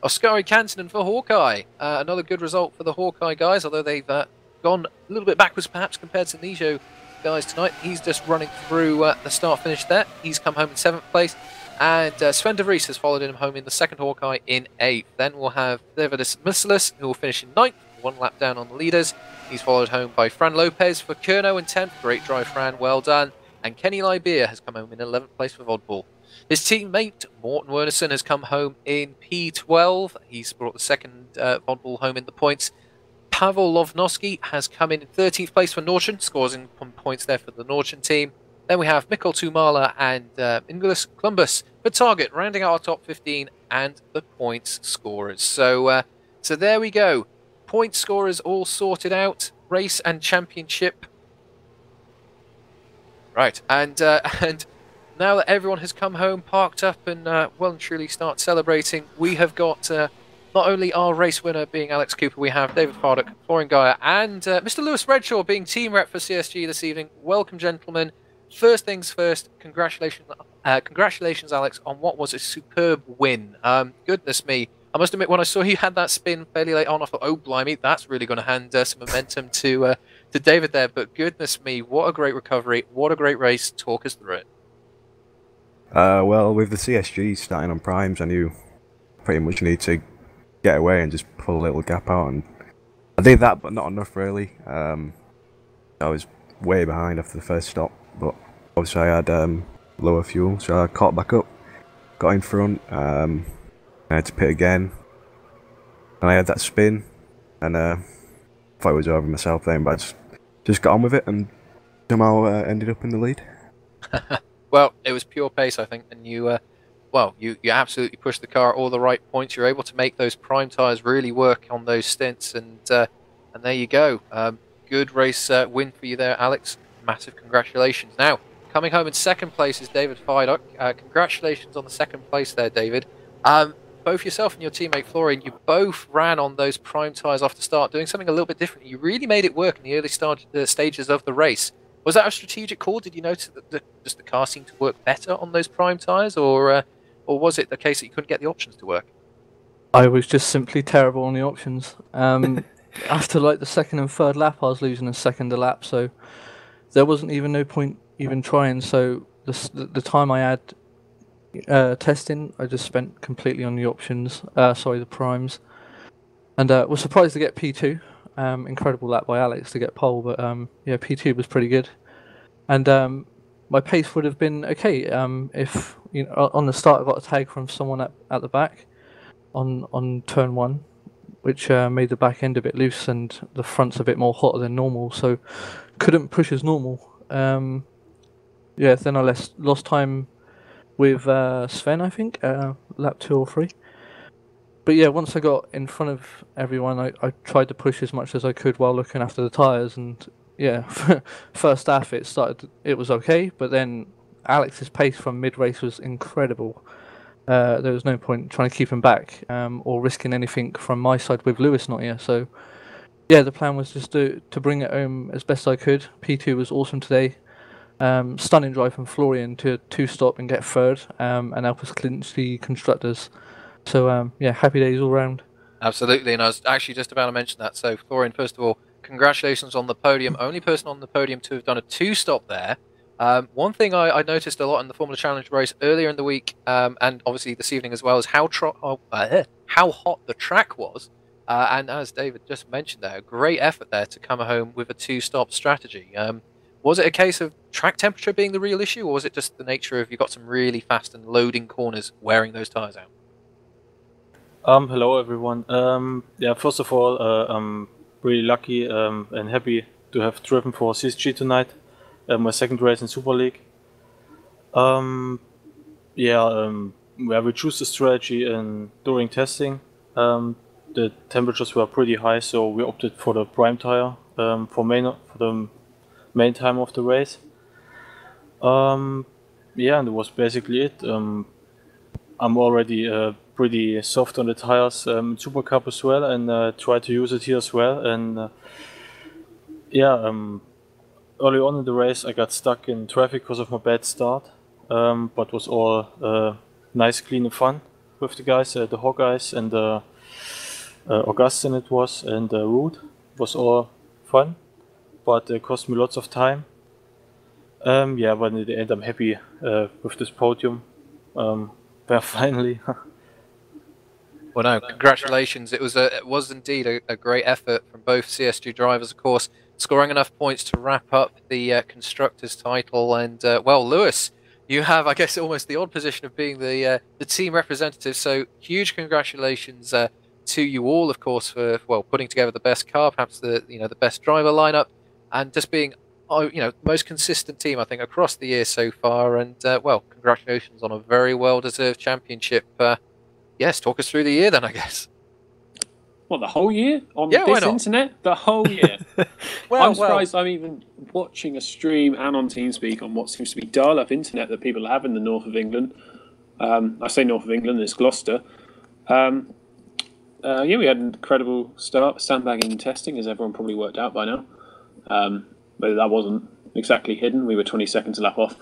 Speaker 1: Oskari Kantanen for Hawkeye. Another good result for the Hawkeye guys, although they've gone a little bit backwards perhaps compared to Nijo guys tonight. He's just running through the start-finish there. He's come home in 7th place. And Sven de Vries has followed him home in the 2nd Hawkeye in 8th. Then we'll have Davidus Missilis, who will finish in 9th, 1 lap down on the leaders. He's followed home by Fran Lopez for Kerno in 10th. Great drive, Fran. Well done. And Kenny Lybeer has come home in 11th place for Vodball. His teammate, Morten Wernerson, has come home in P12. He's brought the 2nd Vodball home in the points. Pavel Lovnosky has come in 13th place for Norton, scores in points there for the Norton team. Then we have Mikkel Tumala and Inglis Klumbus for Target, rounding out our top 15 and the points scorers. So there we go. Point scorers all sorted out. Race and championship. Right, and now that everyone has come home, parked up, and well and truly start celebrating, we have got not only our race winner being Alex Cooper, we have David Fardock, Florian Geyer, and Mr. Lewis Redshaw being team rep for CSG this evening. Welcome, gentlemen. First things first, congratulations, Alex, on what was a superb win. Goodness me, I must admit, when I saw you had that spin fairly late on, I thought, oh blimey, that's really going to hand some momentum to David there. But goodness me, what a great recovery, what a great race. Talk us through it.
Speaker 4: Well, with the CSG starting on primes, I knew pretty much need to get away and just pull a little gap out, and I did that, but not enough really. I was way behind after the first stop, but obviously I had lower fuel, so I caught back up, got in front, I had to pit again, and I had that spin, and thought it was over myself then, but I just got on with it and somehow ended up in the lead.
Speaker 1: Well, it was pure pace, I think, and you absolutely pushed the car at all the right points. You're able to make those prime tyres really work on those stints, and there you go. Good race win for you there, Alex. Massive congratulations. Now, coming home in 2nd place is David Fardock. Congratulations on the 2nd place there, David. Both yourself and your teammate Florian, you both ran on those prime tyres off the start, doing something a little bit different. You really made it work in the early stages of the race. Was that a strategic call? Did you notice that the car seemed to work better on those prime tyres, or was it the case that you couldn't get the options to work?
Speaker 5: I was just simply terrible on the options. After like the 2nd and 3rd lap, I was losing a second a lap, so there wasn't even no point even trying. So the time I had testing, I just spent completely on the options. The primes, and was surprised to get P2. Incredible lap by Alex to get pole, but yeah, P2 was pretty good, and my pace would have been okay if on the start I got a tag from someone at the back on turn 1, which made the back end a bit loose and the front's a bit more hotter than normal, so couldn't push as normal. Yeah, then I lost time with Sven, I think, lap 2 or 3. But yeah, once I got in front of everyone, I tried to push as much as I could while looking after the tyres, and yeah, first half it was okay, but then Alex's pace from mid-race was incredible. There was no point trying to keep him back or risking anything from my side with Lewis not here. So yeah, the plan was just to bring it home as best I could. P2 was awesome today. Stunning drive from Florian to 2-stop and get 3rd and help us clinch the constructors. So yeah, happy days all round.
Speaker 1: Absolutely, and I was actually just about to mention that. So Florian, first of all, congratulations on the podium. Only person on the podium to have done a 2-stop there. One thing I noticed a lot in the Formula Challenge race earlier in the week, and obviously this evening as well, is how hot the track was. And as David just mentioned there, great effort there to come home with a 2-stop strategy. Was it a case of track temperature being the real issue, or was it just the nature of you got some really fast and loading corners wearing those tyres out?
Speaker 6: Hello everyone. Yeah, first of all, I'm really lucky and happy to have driven for CSG tonight, my 2nd race in Superleague. Where we choose the strategy and during testing, the temperatures were pretty high, so we opted for the prime tire for the main time of the race. Yeah, and it was basically it. I'm already pretty soft on the tires in Super Cup as well, and try to use it here as well. And early on in the race I got stuck in traffic because of my bad start, but was all nice, clean and fun with the guys, the Hawkeyes and Augustin it was, and Rude. It was all fun, but it cost me lots of time. Yeah, but in the end, I'm happy with this podium. Well, finally.
Speaker 1: Well, no, congratulations. It was indeed a great effort from both CSG drivers, of course, scoring enough points to wrap up the constructors' title. And well, Lewis, you have, I guess, almost the odd position of being the team representative. So huge congratulations to you all, of course, for well putting together the best car, perhaps the the best driver lineup, and just being most consistent team I think across the year so far. And well, congratulations on a very well deserved championship. Yes, talk us through the year then, I guess.
Speaker 7: What, the whole year? On
Speaker 1: Yeah, why
Speaker 7: this
Speaker 1: not?
Speaker 7: internet? The whole year?
Speaker 1: Well,
Speaker 7: I'm surprised I'm even watching a stream and on TeamSpeak on what seems to be dial-up internet that people have in the north of England. I say north of England, it's Gloucester. Yeah, we had an incredible start, sandbagging and testing, as everyone probably worked out by now. But that wasn't exactly hidden. We were 20 seconds a lap off.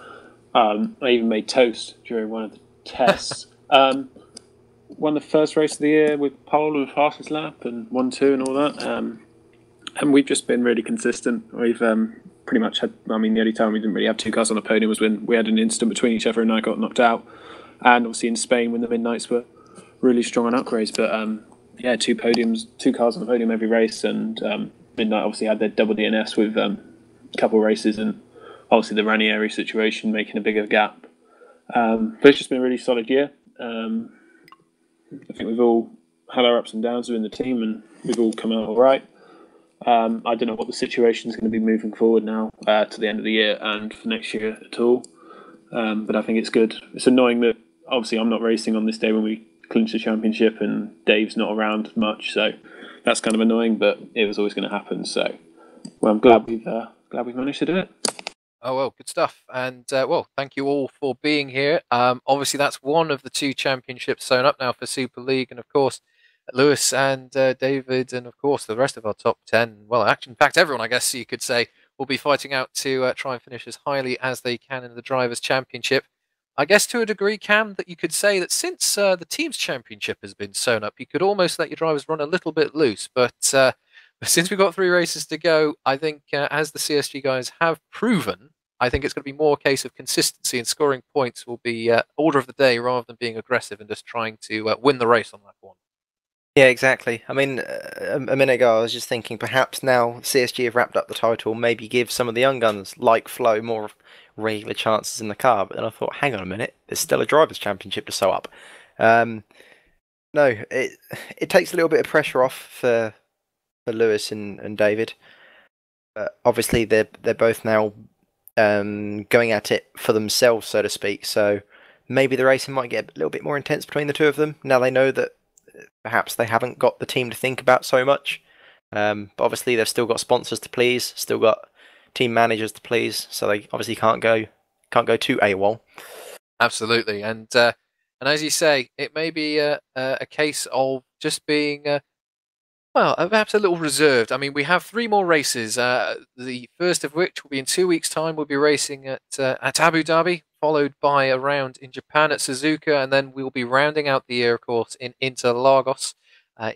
Speaker 7: I even made toast during one of the tests. Won the first race of the year with pole with fastest lap and 1-2 and all that. And we've just been really consistent. We've pretty much had, I mean, the only time we didn't really have two cars on the podium was when we had an incident between each other and I got knocked out. And obviously in Spain when the Midnights were really strong on upgrades. But yeah, two cars on the podium every race. And Midnight obviously had their double DNS with a couple of races and obviously the Ranieri situation making a bigger gap. But it's just been a really solid year. I think we've all had our ups and downs within the team and we've all come out all right. I don't know what the situation is going to be moving forward now to the end of the year and for next year at all. But I think it's good. It's annoying that obviously I'm not racing on this day when we clinch the championship and Dave's not around much. So that's kind of annoying, but it was always going to happen. So well, I'm glad we've managed to do it.
Speaker 1: Oh, well, good stuff. And, well, thank you all for being here. Obviously, that's one of the two championships sewn up now for Super League. And, of course, Lewis and David and, of course, the rest of our top 10. Well, actually, in fact, everyone, I guess you could say, will be fighting out to try and finish as highly as they can in the Drivers' Championship. I guess to a degree, Cam, that you could say that since the Teams' Championship has been sewn up, you could almost let your drivers run a little bit loose. But since we've got 3 races to go, I think as the CSG guys have proven, I think it's going to be more a case of consistency and scoring points will be order of the day rather than being aggressive and just trying to win the race on that one.
Speaker 2: Yeah, exactly. I mean, a minute ago I was just thinking perhaps now CSG have wrapped up the title, maybe give some of the young guns like Flo more regular chances in the car. But then I thought, hang on a minute, there's still a Drivers' Championship to sew up. No, it takes a little bit of pressure off for Lewis and David. Obviously, they're both now going at it for themselves, so to speak. So maybe the racing might get a little bit more intense between the two of them. Now they know that perhaps they haven't got the team to think about so much. But obviously they've still got sponsors to please, still got team managers to please. So they obviously can't go too AWOL.
Speaker 1: Absolutely, and as you say, it may be a case of just being well, perhaps a little reserved. I mean, we have 3 more races. The first of which will be in 2 weeks' time. We'll be racing at Abu Dhabi, followed by a round in Japan at Suzuka, and then we'll be rounding out the year, of course, in Interlagos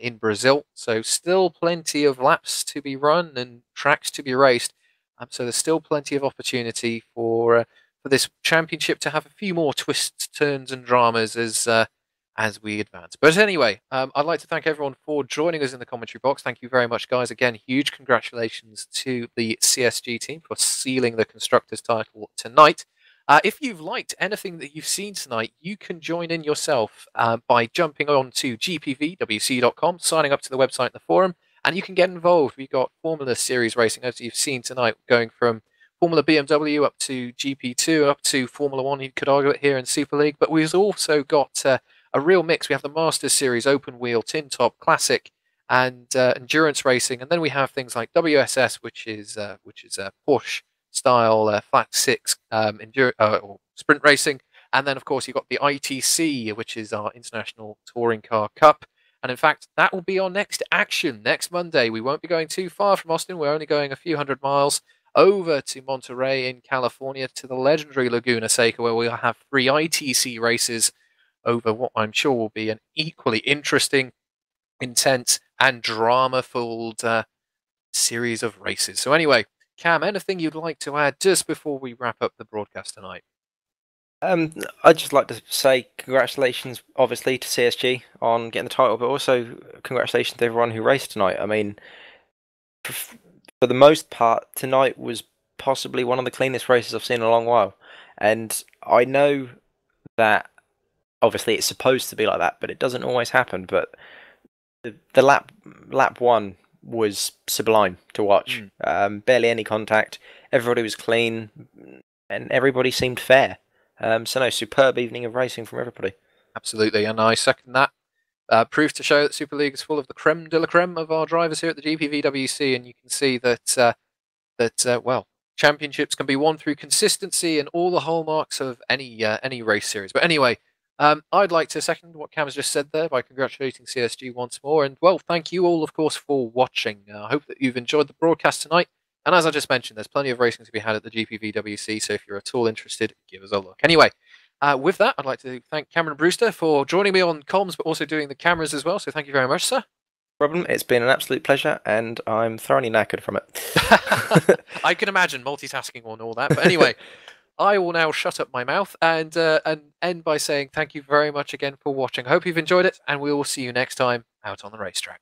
Speaker 1: in Brazil. So still plenty of laps to be run and tracks to be raced. So there's still plenty of opportunity for this championship to have a few more twists, turns, and dramas as we advance. But anyway, I'd like to thank everyone for joining us in the commentary box. Thank you very much, guys. Again, huge congratulations to the CSG team for sealing the Constructors' title tonight. If you've liked anything that you've seen tonight, you can join in yourself by jumping on to GPVWC.com, signing up to the website and the forum, and you can get involved. We've got Formula Series racing, as you've seen tonight, going from Formula BMW up to GP2, up to Formula 1, you could argue it here in Super League. But we've also got a real mix. We have the Masters Series, Open Wheel, Tin Top, Classic, and Endurance Racing. And then we have things like WSS, which is Porsche style flat 6 or sprint racing. And then, of course, you've got the ITC, which is our International Touring Car Cup. And in fact, that will be our next action next Monday. We won't be going too far from Austin. We're only going a few hundred miles over to Monterey in California to the legendary Laguna Seca, where we'll have 3 ITC races over what I'm sure will be an equally interesting, intense, and drama-filled series of races. So anyway, Cam, anything you'd like to add just before we wrap up the broadcast tonight?
Speaker 2: I'd just like to say congratulations, obviously, to CSG on getting the title, but also congratulations to everyone who raced tonight. I mean, for the most part, tonight was possibly one of the cleanest races I've seen in a long while. And I know that, obviously, it's supposed to be like that, but it doesn't always happen. But the lap one was sublime to watch. Barely any contact. Everybody was clean, and everybody seemed fair. So no, superb evening of racing from everybody.
Speaker 1: Absolutely, and I second that. Proof to show that Superleague is full of the creme de la creme of our drivers here at the GPVWC, and you can see that well, championships can be won through consistency and all the hallmarks of any race series. But anyway, I'd like to second what Cam has just said there by congratulating CSG once more, and well, thank you all, of course, for watching. I hope that you've enjoyed the broadcast tonight. And as I just mentioned, there's plenty of racing to be had at the GPVWC, so if you're at all interested, give us a look. Anyway, with that, I'd like to thank Cameron Brewster for joining me on comms, but also doing the cameras as well, so thank you very much, sir.
Speaker 2: Problem. It's been an absolute pleasure, and I'm thoroughly knackered from it.
Speaker 1: I can imagine multitasking and all that, but anyway, I will now shut up my mouth and end by saying thank you very much again for watching. I hope you've enjoyed it, and we will see you next time out on the racetrack.